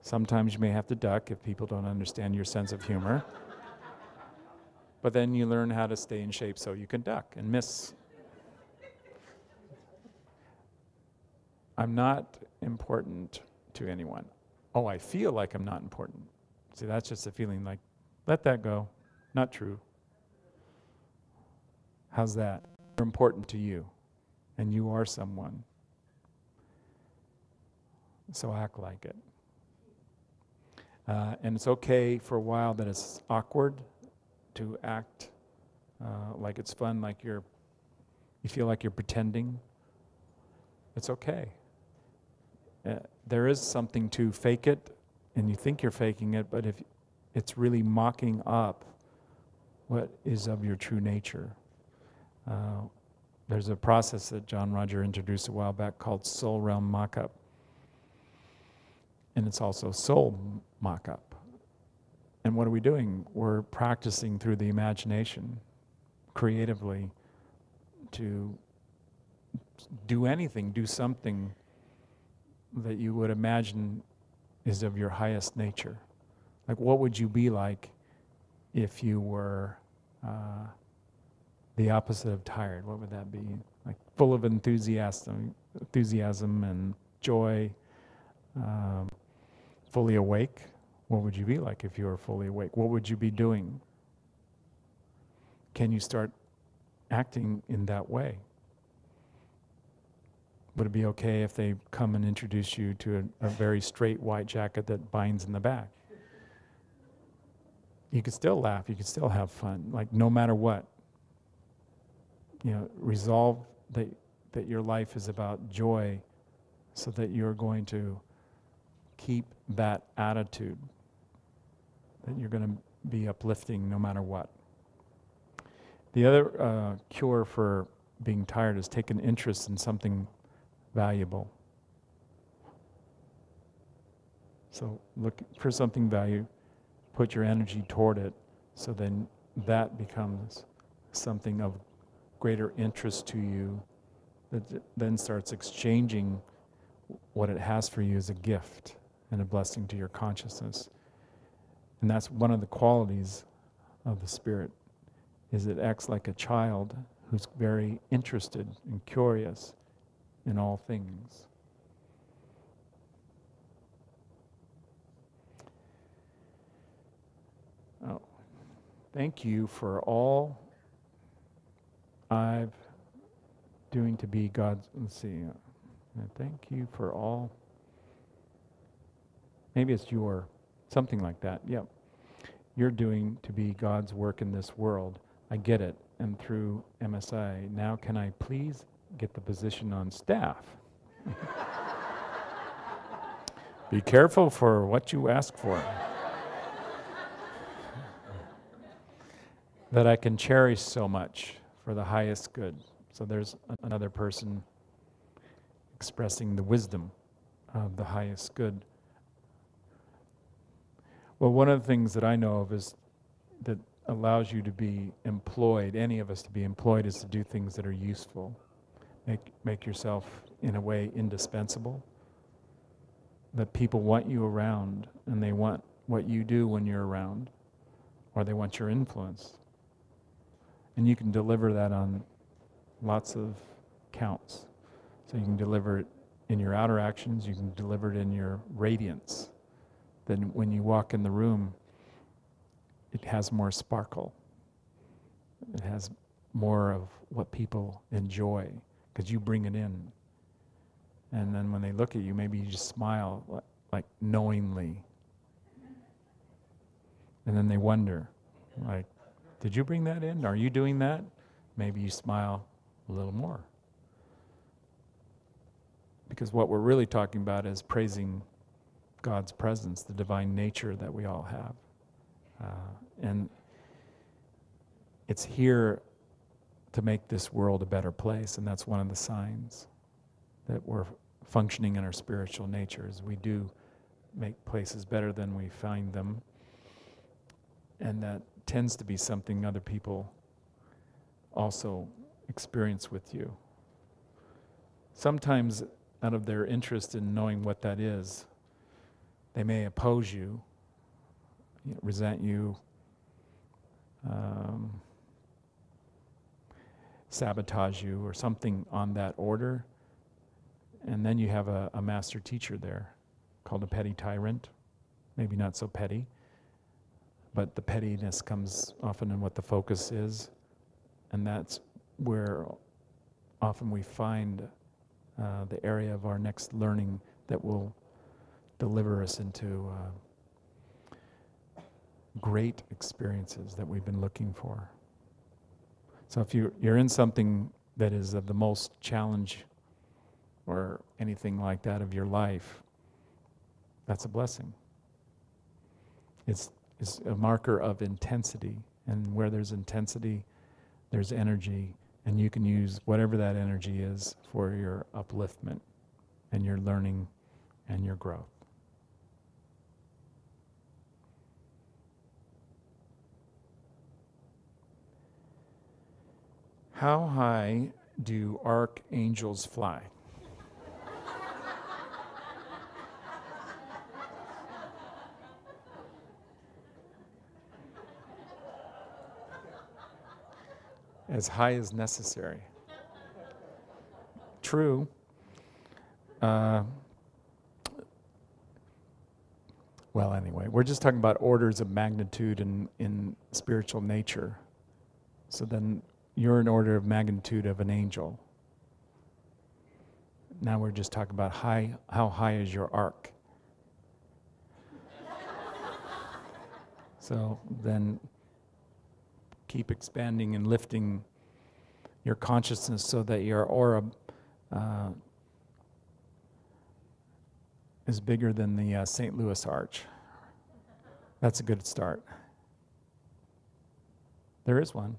Sometimes you may have to duck if people don't understand your sense of humor. But then you learn how to stay in shape so you can duck and miss. I'm not important to anyone. Oh, I feel like I'm not important. See, that's just a feeling like, let that go. Not true. How's that? You're important to you, and you are someone. So act like it. And it's okay for a while that it's awkward to act like it's fun, like you feel like you're pretending. It's okay. There is something to fake it, and you think you're faking it, but if it's really mocking up what is of your true nature. There's a process that John Roger introduced a while back called soul realm mock-up. And it's also soul mock-up. And what are we doing? We're practicing through the imagination, creatively, to do anything, do something that you would imagine is of your highest nature. Like, what would you be like if you were the opposite of tired? What would that be? Like, full of enthusiasm and joy, fully awake. What would you be like if you were fully awake? What would you be doing? Can you start acting in that way? Would it be okay if they come and introduce you to a very straight white jacket that binds in the back? You could still laugh, you could still have fun, like no matter what. You know, resolve that your life is about joy so that you're going to keep that attitude, that you're going to be uplifting no matter what. The other cure for being tired is take an interest in something valuable. So look for something valuable, put your energy toward it, so then that becomes something of greater interest to you, that then starts exchanging what it has for you as a gift and a blessing to your consciousness. And that's one of the qualities of the Spirit, is it acts like a child who's very interested and curious in all things. Oh, thank you for all I've doing to be God's, let's see, thank you for all, maybe it's your, something like that, yep. You're doing to be God's work in this world. I get it, and through MSI, now can I please get the position on staff? Be careful for what you ask for. That I can cherish so much for the highest good. So there's another person expressing the wisdom of the highest good. Well, one of the things that I know of is that allows you to be employed, any of us to be employed, is to do things that are useful. Make yourself, in a way, indispensable. That people want you around, and they want what you do when you're around, or they want your influence. And you can deliver that on lots of counts. So you can deliver it in your outer actions, you can deliver it in your radiance. Then when you walk in the room, it has more sparkle. It has more of what people enjoy, because you bring it in. And then when they look at you, maybe you just smile like knowingly. And then they wonder, like, did you bring that in? Are you doing that? Maybe you smile a little more. Because what we're really talking about is praising God's presence, the divine nature that we all have. And it's here to make this world a better place, and that's one of the signs that we're functioning in our spiritual nature, is we do make places better than we find them. And that tends to be something other people also experience with you. Sometimes out of their interest in knowing what that is, they may oppose you, resent you, sabotage you, or something on that order. And then you have a master teacher there called a petty tyrant. Maybe not so petty, but the pettiness comes often in what the focus is. And that's where often we find the area of our next learning that will deliver us into great experiences that we've been looking for. So if you're in something that is of the most challenge or anything like that of your life, that's a blessing. It's a marker of intensity, and where there's intensity, there's energy, and you can use whatever that energy is for your upliftment and your learning and your growth. How high do archangels fly? As high as necessary. True. Well, anyway, we're just talking about orders of magnitude in spiritual nature. So then you're an order of magnitude of an angel. Now we're just talking about how high is your arc? So then keep expanding and lifting your consciousness so that your aura is bigger than the St. Louis Arch. That's a good start. There is one.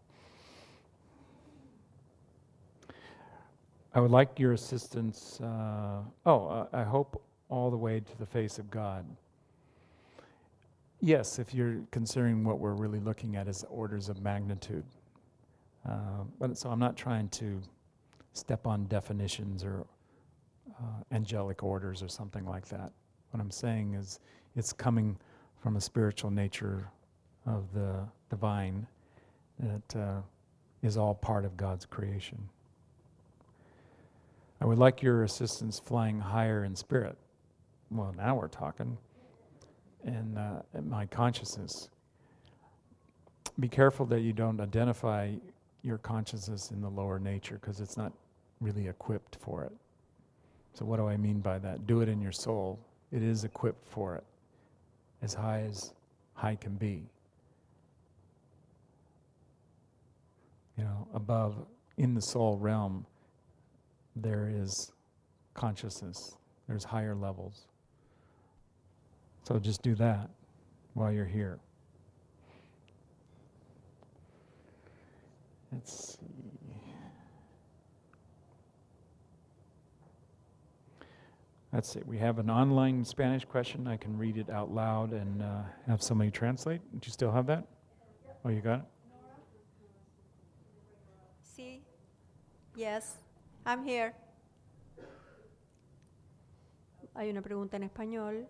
I would like your assistance. I hope all the way to the face of God. Yes, if you're considering what we're really looking at as orders of magnitude. But so I'm not trying to step on definitions or angelic orders or something like that. What I'm saying is it's coming from a spiritual nature of the divine that is all part of God's creation. I would like your assistance flying higher in spirit. Well, now we're talking. And my consciousness. Be careful that you don't identify your consciousness in the lower nature, because it's not really equipped for it. So what do I mean by that? Do it in your soul. It is equipped for it, as high can be. You know, above, in the soul realm, there is consciousness. There's higher levels. So just do that while you're here. Let's see. That's it. We have an online Spanish question. I can read it out loud and have somebody translate. Do you still have that? Oh, you got it? Sí. Yes. I'm here. Hay una pregunta en español.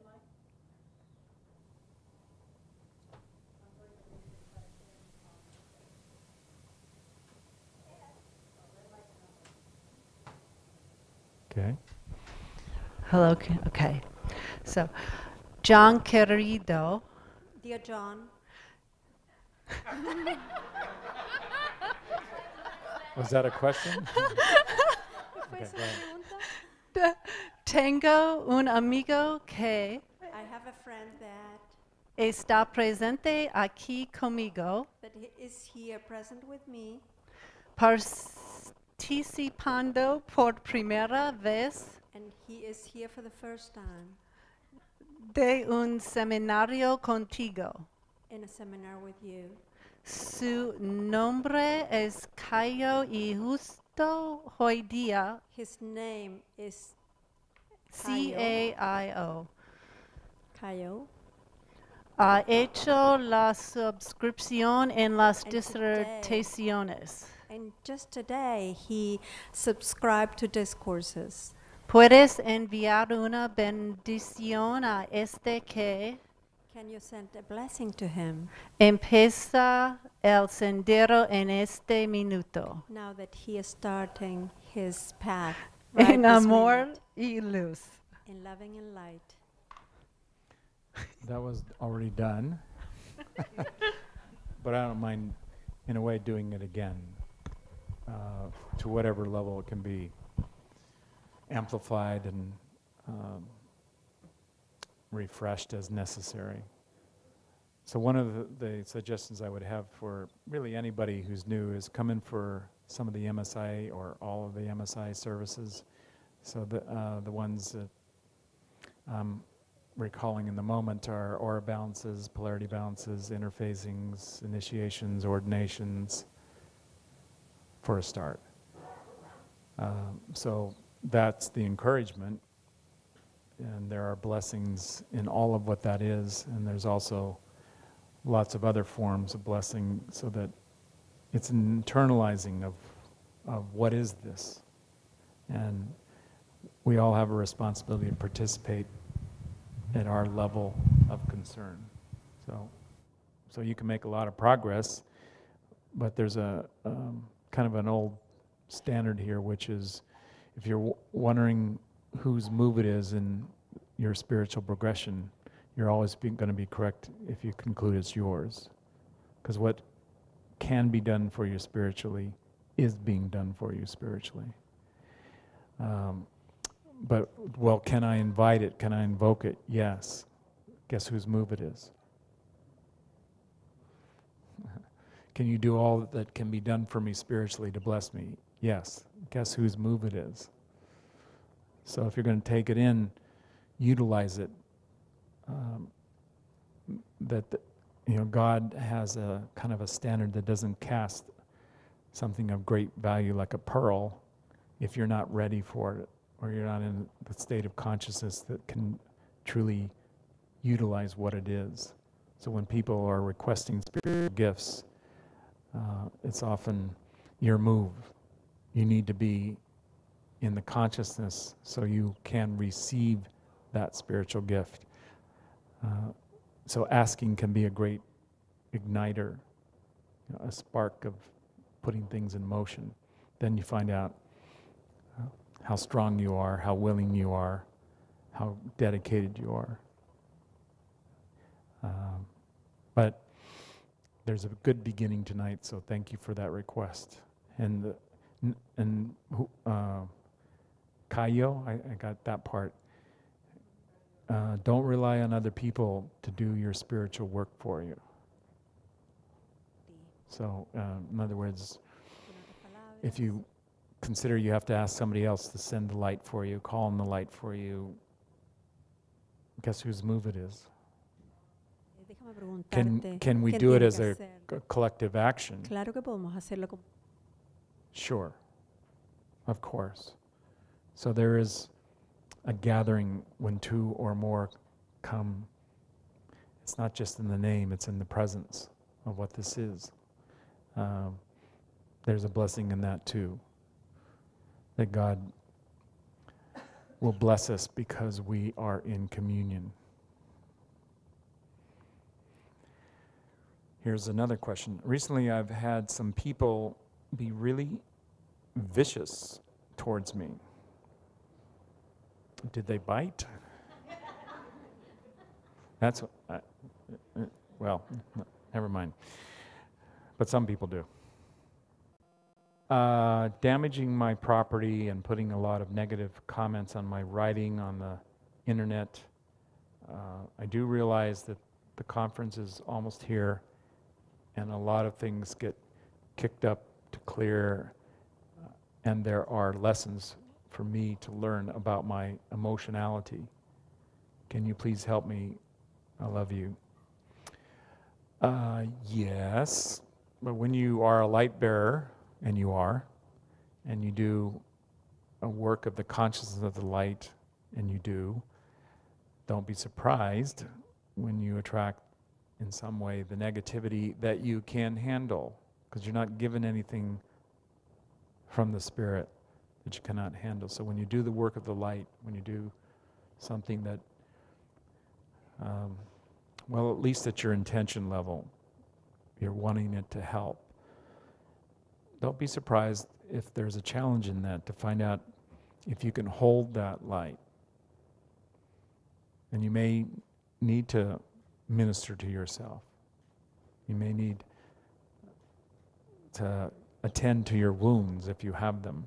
Okay. Hello, okay. So, John querido. Dear John, Was that a question? ¿fue esa go ahead. pregunta? Tengo un amigo que I have a friend that está presente aquí conmigo, is here present with me, participando por primera vez and he is here for the first time de un seminario contigo. in a seminar with you. Su nombre es Cayo y justo hoy día, His name is CAIO. Cayo. Ha hecho la suscripción en las And today- disertaciones. And just today, he subscribed to discourses. ¿Puedes enviar una bendición a este que Can you send a blessing to him empieza el sendero en este minuto? now that he is starting his path? En this amor minute? y luz. in loving and light. That was already done. But I don't mind, in a way, doing it again to whatever level it can be amplified and refreshed as necessary. So one of the suggestions I would have for really anybody who's new is come in for some of the MSI or all of the MSI services. So the ones that I'm recalling in the moment are aura balances, polarity balances, interphasings, initiations, ordinations, for a start. So that's the encouragement, and there are blessings in all of what that is, and there's also lots of other forms of blessing, so that it's an internalizing of what is this. And we all have a responsibility to participate at our level of concern. So you can make a lot of progress, but there's a kind of an old standard here, which is if you're wondering whose move it is in your spiritual progression, you're always going to be correct if you conclude it's yours. Because what can be done for you spiritually is being done for you spiritually. But, well, can I invite it? Can I invoke it? Yes. Guess whose move it is? Can you do all that can be done for me spiritually to bless me? Yes. Guess whose move it is? So if you're going to take it in, utilize it. God has a kind of a standard that doesn't cast something of great value like a pearl if you're not ready for it, or you're not in the state of consciousness that can truly utilize what it is. So when people are requesting spiritual gifts, it's often your move. You need to be in the consciousness so you can receive that spiritual gift. So asking can be a great igniter, a spark of putting things in motion. Then you find out how strong you are, how willing you are, how dedicated you are. But there's a good beginning tonight, so thank you for that request. And Kayo, I got that part. Don't rely on other people to do your spiritual work for you. So, in other words, if you consider you have to ask somebody else to send the light for you, call in the light for you, guess whose move it is? Can we do it as a collective action? Claro que podemos hacerlo como Sure, of course. So there is a gathering when two or more come. It's not just in the name, it's in the presence of what this is. There's a blessing in that too. That God will bless us because we are in communion. Here's another question. Recently I've had some people be really vicious towards me. Did they bite? That's, well, never mind. But some people do. Damaging my property and putting a lot of negative comments on my writing on the internet. I do realize that the conference is almost here, and a lot of things get kicked up to clear, and there are lessons for me to learn about my emotionality. Can you please help me? I love you. Yes, but when you are a light bearer, and you are, and you do a work of the consciousness of the light, and you do, don't be surprised when you attract in some way the negativity that you can handle, because you're not given anything from the Spirit that you cannot handle. So when you do the work of the light, when you do something that, well, at least at your intention level, you're wanting it to help. Don't be surprised if there's a challenge in that, to find out if you can hold that light, and you may need to minister to yourself. You may need to attend to your wounds if you have them.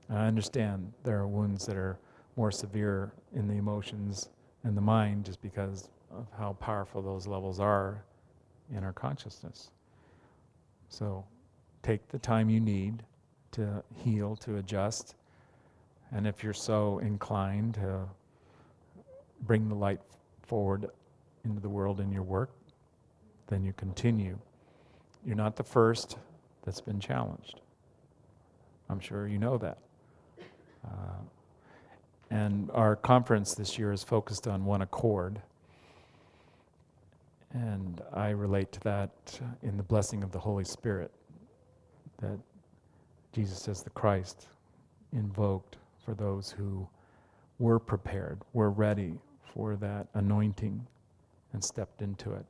And I understand there are wounds that are more severe in the emotions and the mind just because of how powerful those levels are in our consciousness. So take the time you need to heal, to adjust, and if you're so inclined to bring the light forward into the world in your work, then you continue. You're not the first that's been challenged. I'm sure you know that. And our conference this year is focused on one accord. And I relate to that in the blessing of the Holy Spirit that Jesus as the Christ invoked for those who were prepared, were ready for that anointing and stepped into it.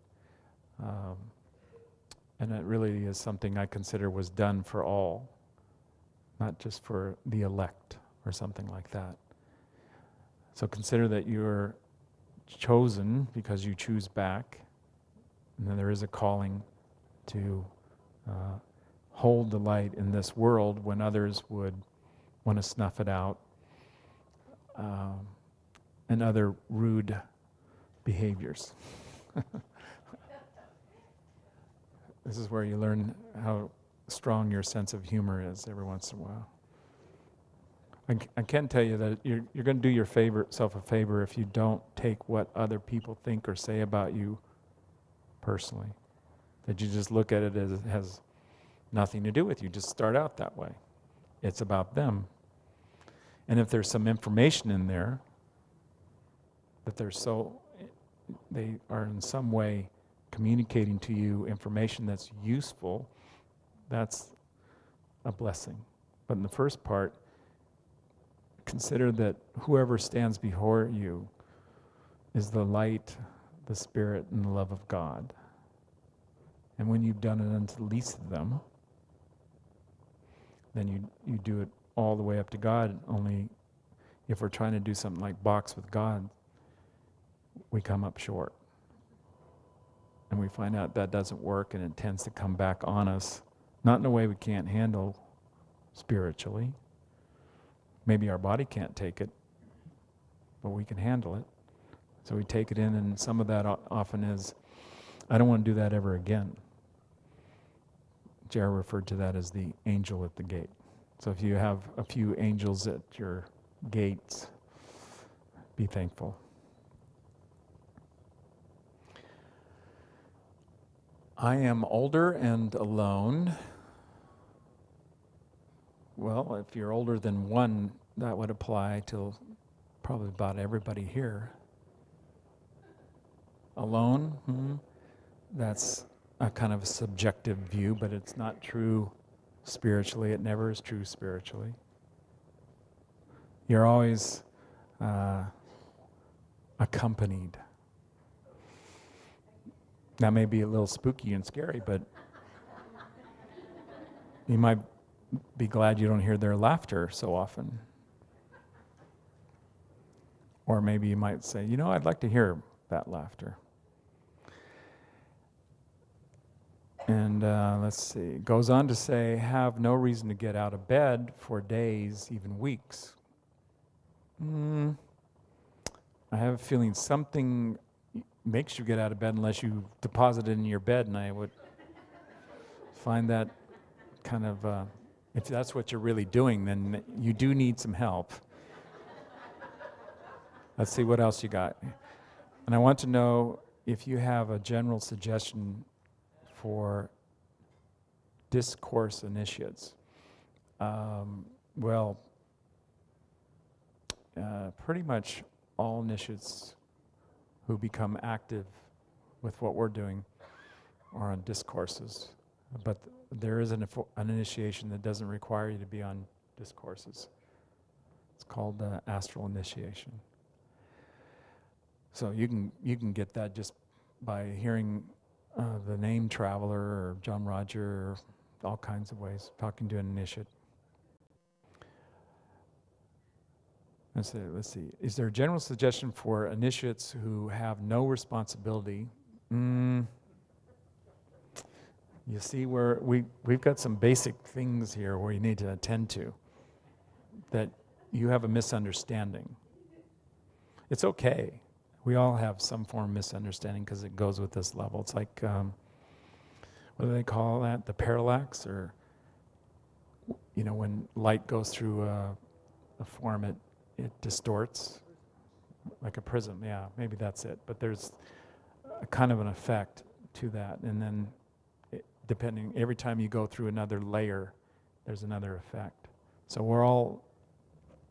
And it really is something I consider was done for all, not just for the elect or something like that. So consider that you're chosen because you choose back, and then there is a calling to hold the light in this world when others would want to snuff it out, and other rude behaviors. This is where you learn how strong your sense of humor is every once in a while. I can tell you that you're going to do yourself a favor if you don't take what other people think or say about you personally. That you just look at it as it has nothing to do with you. Just start out that way. It's about them. And if there's some information in there that they are in some way communicating to you information that's useful, that's a blessing. But in the first part, consider that whoever stands before you is the light, the Spirit, and the love of God. And when you've done it unto the least of them, then you do it all the way up to God. Only if we're trying to do something like box with God, we come up short. And we find out that doesn't work, and it tends to come back on us, not in a way we can't handle spiritually. Maybe our body can't take it, but we can handle it. So we take it in, and some of that often is, I don't want to do that ever again. Jared referred to that as the angel at the gate. So if you have a few angels at your gates, be thankful. I am older and alone. Well, if you're older than one, that would apply to probably about everybody here. Alone, that's a kind of a subjective view, but it's not true spiritually. It never is true spiritually. You're always accompanied. That may be a little spooky and scary, but you might be glad you don't hear their laughter so often. Or maybe you might say, I'd like to hear that laughter. And let's see, it goes on to say, have no reason to get out of bed for days, even weeks. I have a feeling something makes you get out of bed unless you deposit it in your bed, and I would find that kind of, if that's what you're really doing, then you do need some help. Let's see what else you got. And I want to know if you have a general suggestion for discourse initiates. Pretty much all initiates who become active with what we're doing are on discourses. But there is an initiation that doesn't require you to be on discourses. It's called astral initiation. So you can get that just by hearing the name Traveler or John Roger or all kinds of ways, talking to an initiate. Let's see. Is there a general suggestion for initiates who have no responsibility? You see, we've got some basic things here where you need to attend to. That you have a misunderstanding. It's okay. We all have some form of misunderstanding because it goes with this level. It's like, what do they call that? The parallax, or when light goes through a form, it distorts, like a prism. Yeah, maybe that's it. But there's a kind of an effect to that, and then depending, every time you go through another layer, there's another effect. So we're all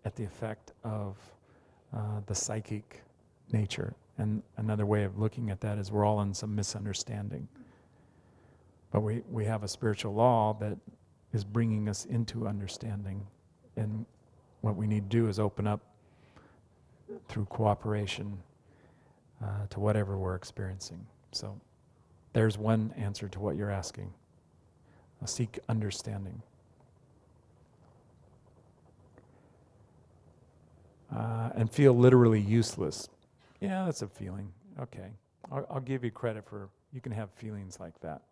at the effect of the psychic nature. And another way of looking at that is we're all in some misunderstanding. But we have a spiritual law that is bringing us into understanding. And what we need to do is open up through cooperation to whatever we're experiencing. So there's one answer to what you're asking. Seek understanding. And feel literally useless. Yeah, that's a feeling. Okay. I'll give you credit for, you can have feelings like that.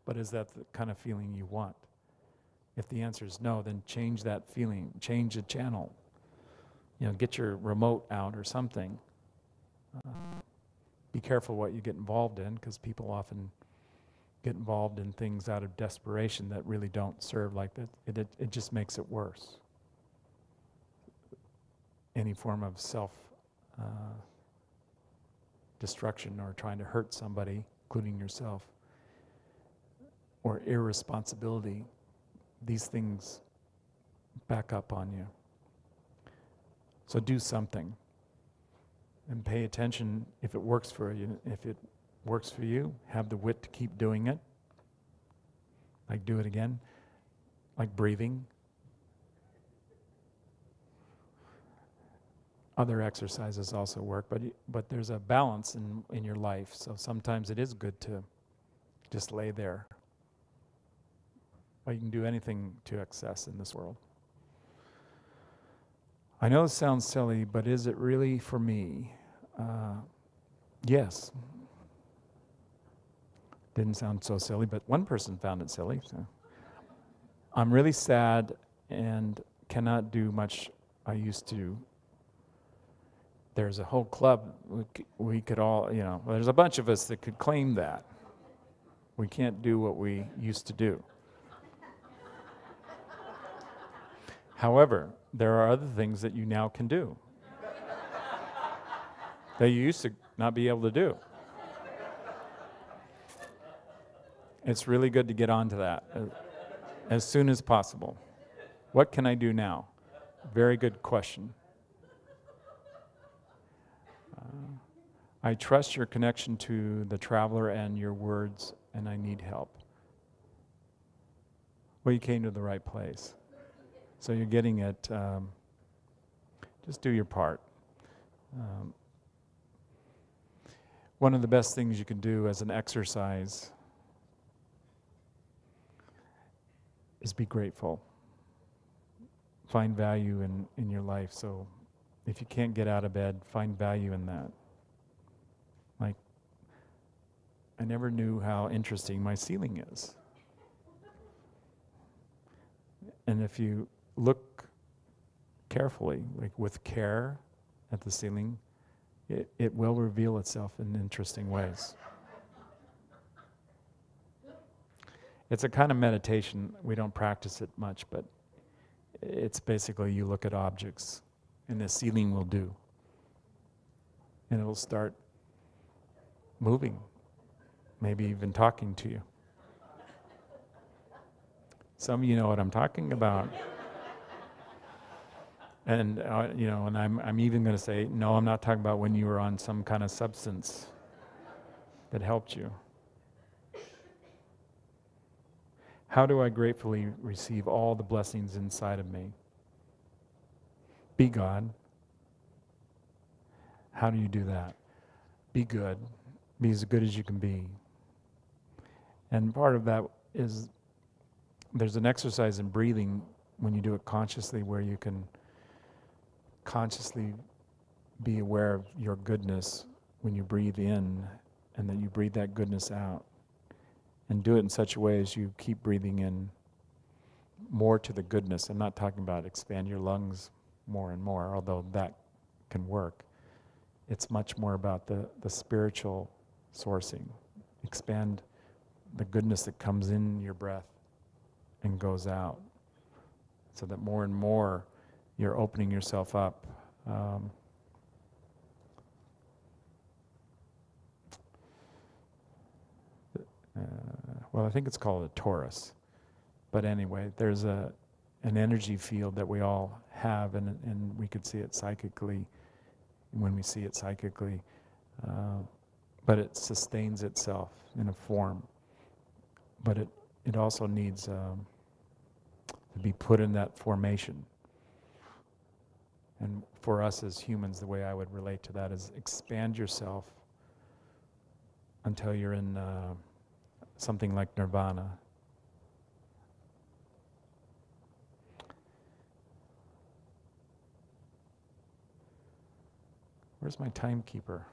But is that the kind of feeling you want? If the answer is no, then change that feeling. Change the channel. Get your remote out or something. Be careful what you get involved in, because people often get involved in things out of desperation that really don't serve like that. It just makes it worse. Any form of self-destruction or trying to hurt somebody, including yourself, or irresponsibility, these things back up on you. So do something and pay attention if it works for you. If it works for you, have the wit to keep doing it. Like do it again, like breathing. Other exercises also work, but there's a balance in your life. So sometimes it is good to just lay there. But you can do anything to excess in this world. I know it sounds silly, but is it really for me? Yes. Didn't sound so silly, but one person found it silly. So. I'm really sad and cannot do much I used to. There's a whole club, we could all, there's a bunch of us that could claim that. We can't do what we used to do. However, there are other things that you now can do that you used to not be able to do. It's really good to get onto that as soon as possible. What can I do now? Very good question. I trust your connection to the traveler and your words, and I need help. Well, you came to the right place. So you're getting it, just do your part. One of the best things you can do as an exercise is be grateful. Find value in your life. So if you can't get out of bed, find value in that. Like, I never knew how interesting my ceiling is. And if you look carefully, like with care at the ceiling, it will reveal itself in interesting ways. It's a kind of meditation. We don't practice it much, but it's basically you look at objects, and the ceiling will do. And it'll start moving, maybe even talking to you. Some of you know what I'm talking about. And and I'm even going to say, no, I'm not talking about when you were on some kind of substance that helped you. How do I gratefully receive all the blessings inside of me? Be God. How do you do that? Be good. Be as good as you can be. And part of that is there's an exercise in breathing when you do it consciously where you can consciously be aware of your goodness when you breathe in, and that you breathe that goodness out. And do it in such a way as you keep breathing in more to the goodness. I'm not talking about expand your lungs more and more, although that can work. It's much more about the spiritual sourcing. Expand the goodness that comes in your breath and goes out, so that more and more you're opening yourself up. Well, I think it's called a torus. But anyway, there's an energy field that we all have, and we could see it psychically when we see it psychically. But it sustains itself in a form. But it also needs to be put in that formation. And for us as humans, the way I would relate to that is expand yourself until you're in something like nirvana. Where's my timekeeper?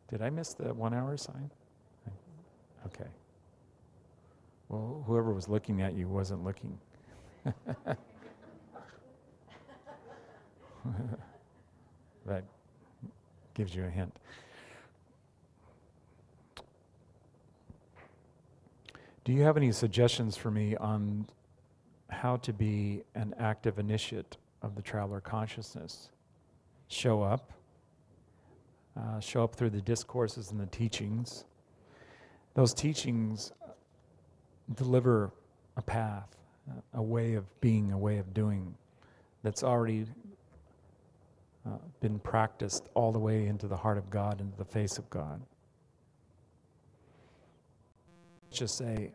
Did I miss the 1 hour sign? Okay. Well, whoever was looking at you wasn't looking. That gives you a hint. Do you have any suggestions for me on how to be an active initiate of the traveler consciousness? Show up through the discourses and the teachings. Those teachings deliver a path, a way of being, a way of doing that's already been practiced all the way into the heart of God, into the face of God. Just say,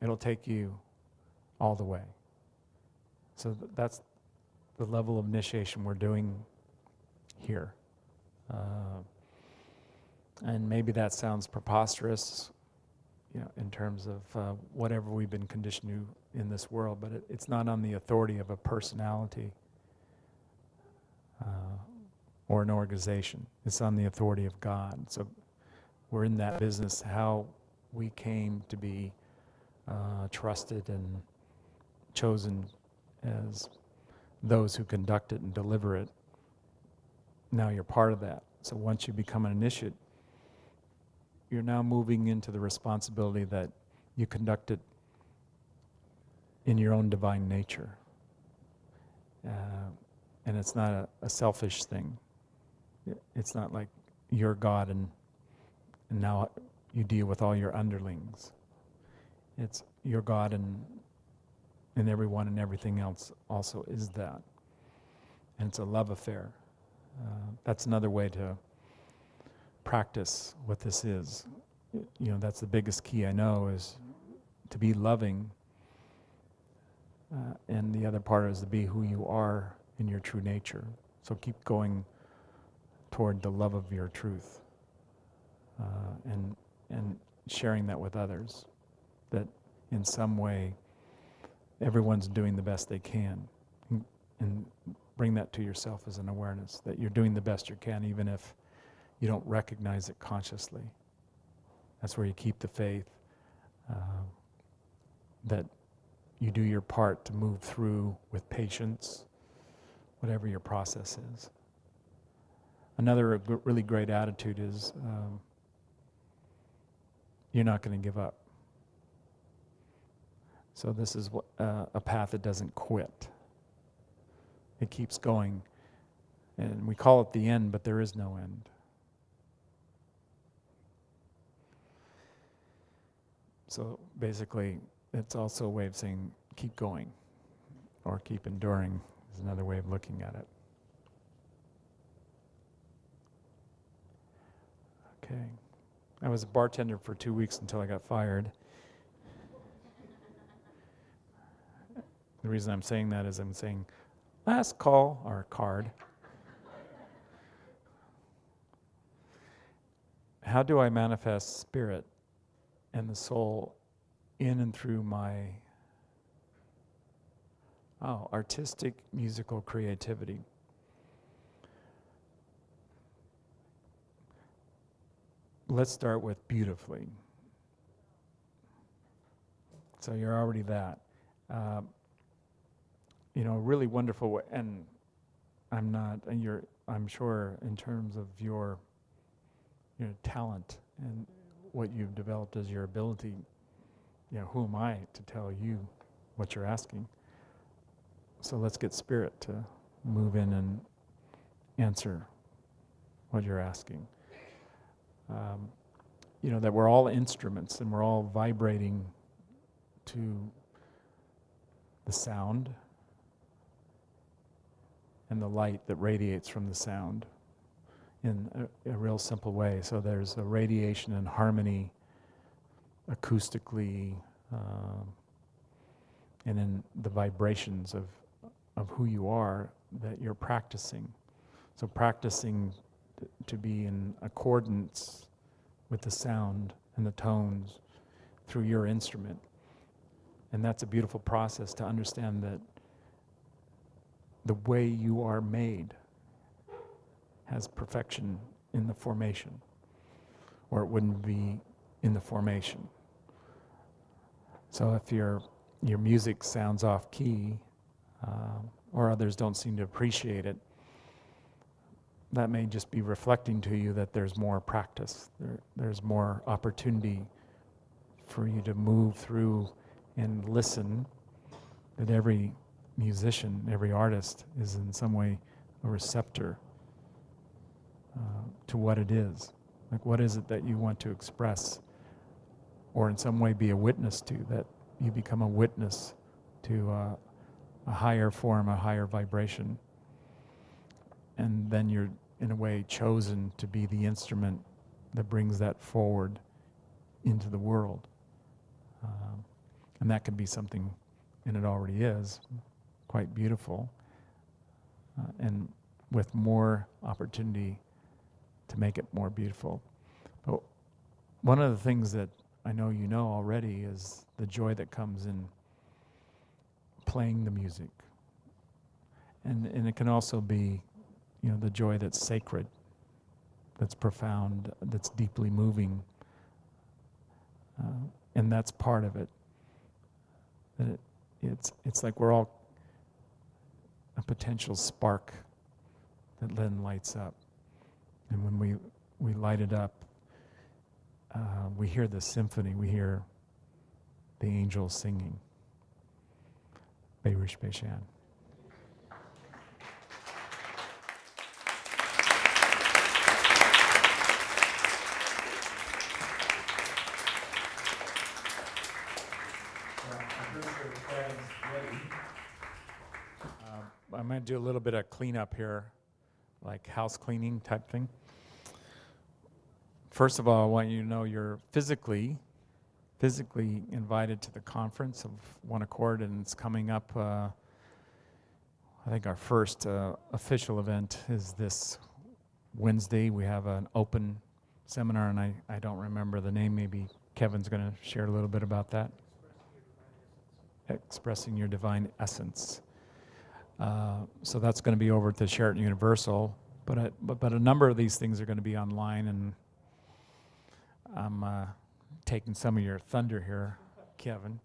it'll take you all the way. So that's the level of initiation we're doing here. And maybe that sounds preposterous, in terms of whatever we've been conditioned to in this world, but it's not on the authority of a personality or an organization. It's on the authority of God. So we're in that business, how we came to be trusted and chosen as those who conduct it and deliver it. Now you're part of that. So once you become an initiate, you're now moving into the responsibility that you conduct it in your own divine nature. And it's not a selfish thing. It's not like you're God and now you deal with all your underlings. It's your God and everyone and everything else also is that. And it's a love affair. That's another way to practice what this is. That's the biggest key I know, is to be loving. And the other part is to be who you are in your true nature. So keep going toward the love of your truth. And sharing that with others, that in some way everyone's doing the best they can, and bring that to yourself as an awareness that you're doing the best you can, even if you don't recognize it consciously. That's where you keep the faith, that you do your part to move through with patience, whatever your process is. Another really great attitude is you're not going to give up. So this is a path that doesn't quit. It keeps going. And we call it the end, but there is no end. So basically, it's also a way of saying keep going, or keep enduring is another way of looking at it. Okay. I was a bartender for 2 weeks until I got fired. The reason I'm saying that is I'm saying, last call, or card. How do I manifest spirit and the soul in and through my Oh, artistic musical creativity. Let's start with beautifully. So you're already that. Really wonderful, and I'm sure in terms of your talent and what you've developed as your ability, who am I to tell you what you're asking? So let's get Spirit to move in and answer what you're asking. That we're all instruments and we're all vibrating to the sound and the light that radiates from the sound in a real simple way. So there's a radiation and harmony acoustically and in the vibrations of who you are that you're practicing. So practicing to be in accordance with the sound and the tones through your instrument. And that's a beautiful process to understand that the way you are made has perfection in the formation, or it wouldn't be in the formation. So if your music sounds off key, or others don't seem to appreciate it, that may just be reflecting to you that there's more practice. There's more opportunity for you to move through and listen. That every musician, every artist is in some way a receptor to what it is. Like, what is it that you want to express, or in some way be a witness to, that you become a witness to a higher form, a higher vibration. And then you're, in a way, chosen to be the instrument that brings that forward into the world. And that can be something, and it already is, quite beautiful, and with more opportunity to make it more beautiful. But one of the things that I know you know already is the joy that comes in playing the music. And it can also be, the joy that's sacred, that's profound, that's deeply moving. And that's part of it. That it's like we're all a potential spark that then lights up. And when we light it up, we hear the symphony, we hear the angels singing. Beirish Beishan. I'm going to do a little bit of cleanup here, like house cleaning type thing. First of all, I want you to know you're physically invited to the conference of One Accord, and it's coming up. I think our first official event is this Wednesday. We have an open seminar, and I don't remember the name. Maybe Kevin's going to share a little bit about that. Expressing Your Divine Essence. So that's going to be over at the Sheraton Universal, but a number of these things are going to be online, and I'm taking some of your thunder here, Kevin.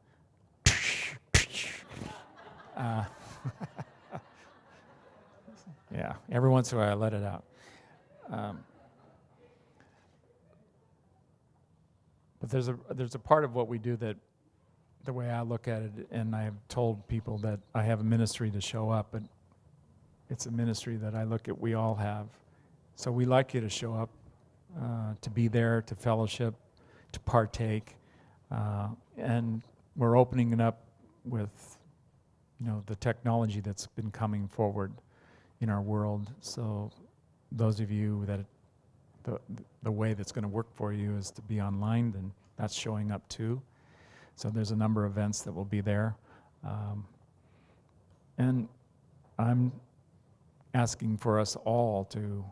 Yeah, every once in a while I let it out. But there's a part of what we do that, the way I look at it, and I have told people that I have a ministry to show up, but it's a ministry that I look at we all have. So we like you to show up, to be there, to fellowship, to partake, and we're opening it up with, the technology that's been coming forward in our world. So those of you that the way that's going to work for you is to be online, then that's showing up too. So there's a number of events that will be there. And I'm asking for us all to,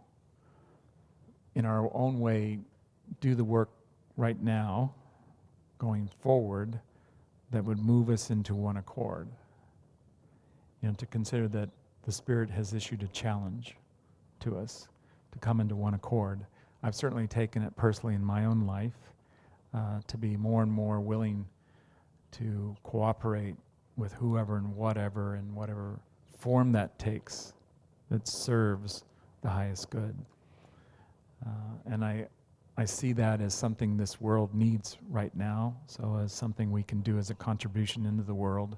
in our own way, do the work right now, going forward, that would move us into one accord. to consider that the Spirit has issued a challenge to us to come into one accord. I've certainly taken it personally in my own life to be more and more willing to cooperate with whoever and whatever form that takes that serves the highest good. And I see that as something this world needs right now, so as something we can do as a contribution into the world.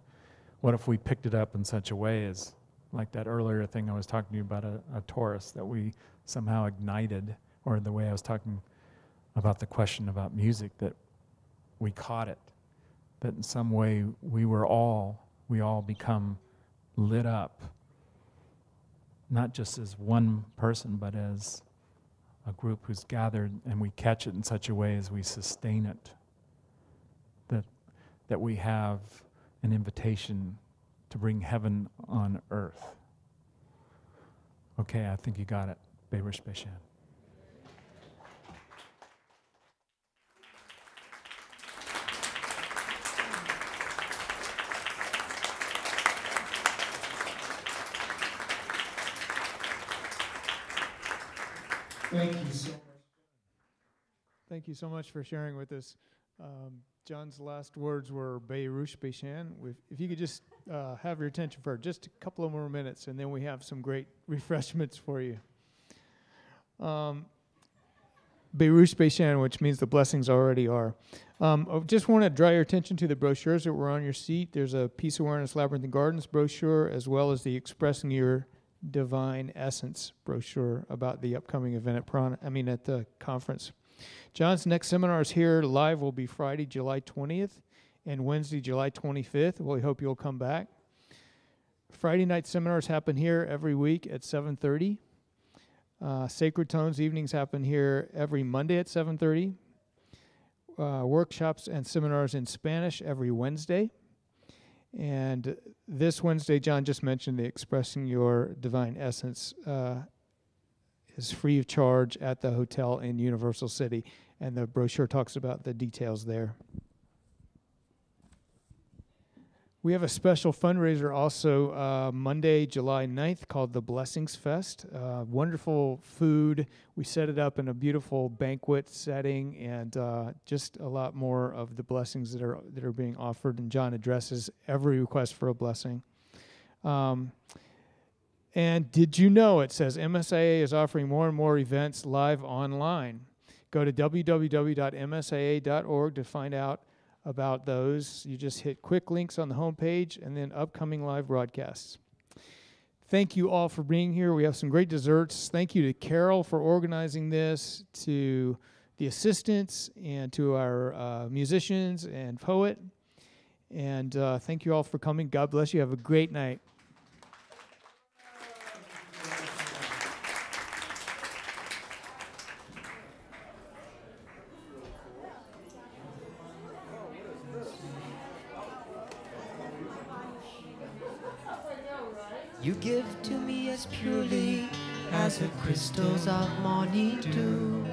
What if we picked it up in such a way as, like that earlier thing I was talking to you about, a Taurus, that we somehow ignited, or the way I was talking about the question about music, that we caught it, that in some way we all become lit up, not just as one person, but as a group who's gathered, and we catch it in such a way as we sustain it, that we have an invitation to bring heaven on earth. Okay, I think you got it. Berush Beishan. Thank you so much. Thank you so much for sharing with us. John's last words were Berush Beishan. If you could just have your attention for just a couple of more minutes, and then we have some great refreshments for you. Berush Beishan, which means the blessings already are. I just want to draw your attention to the brochures that were on your seat. There's a Peace Awareness Labyrinth and Gardens brochure, as well as the Expressing Your Divine Essence brochure about the upcoming event at the conference. John's next seminars here live will be Friday, July 20th and Wednesday, July 25th. We hope you'll come back. Friday night seminars happen here every week at 7:30. Sacred Tones evenings happen here every Monday at 7:30. Workshops and seminars in Spanish every Wednesday. And this Wednesday, John just mentioned the Expressing Your Divine Essence is free of charge at the hotel in Universal City, and the brochure talks about the details there. We have a special fundraiser also Monday, July 9th, called the Blessings Fest. Wonderful food. We set it up in a beautiful banquet setting, and just a lot more of the blessings that are being offered. And John addresses every request for a blessing. And did you know, it says MSIA is offering more and more events live online. Go to www.msia.org to find out about those. You just hit quick links on the homepage and then upcoming live broadcasts. Thank you all for being here. We have some great desserts. Thank you to Carol for organizing this, to the assistants, and to our musicians and poet. And thank you all for coming. God bless you. Have a great night. You give to me as purely as the crystals of morning dew.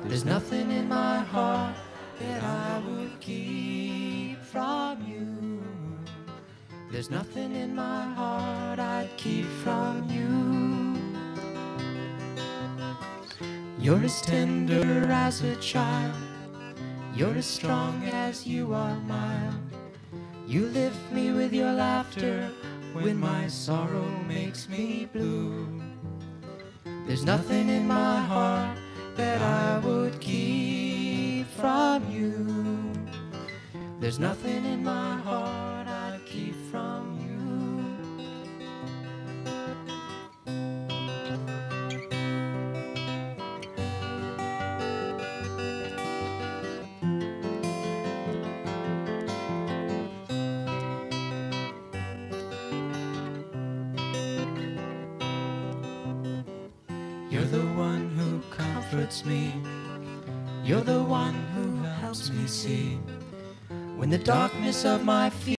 There's nothing in my heart that I would keep from you. There's nothing in my heart I'd keep from you. You're as tender as a child. You're as strong as you are mild. You lift me with your laughter when my sorrow makes me blue. There's nothing in my heart that I would keep from you. There's nothing in my heart I'd keep from you. You're the one who comforts me. You're the one who helps me see when the darkness of my feet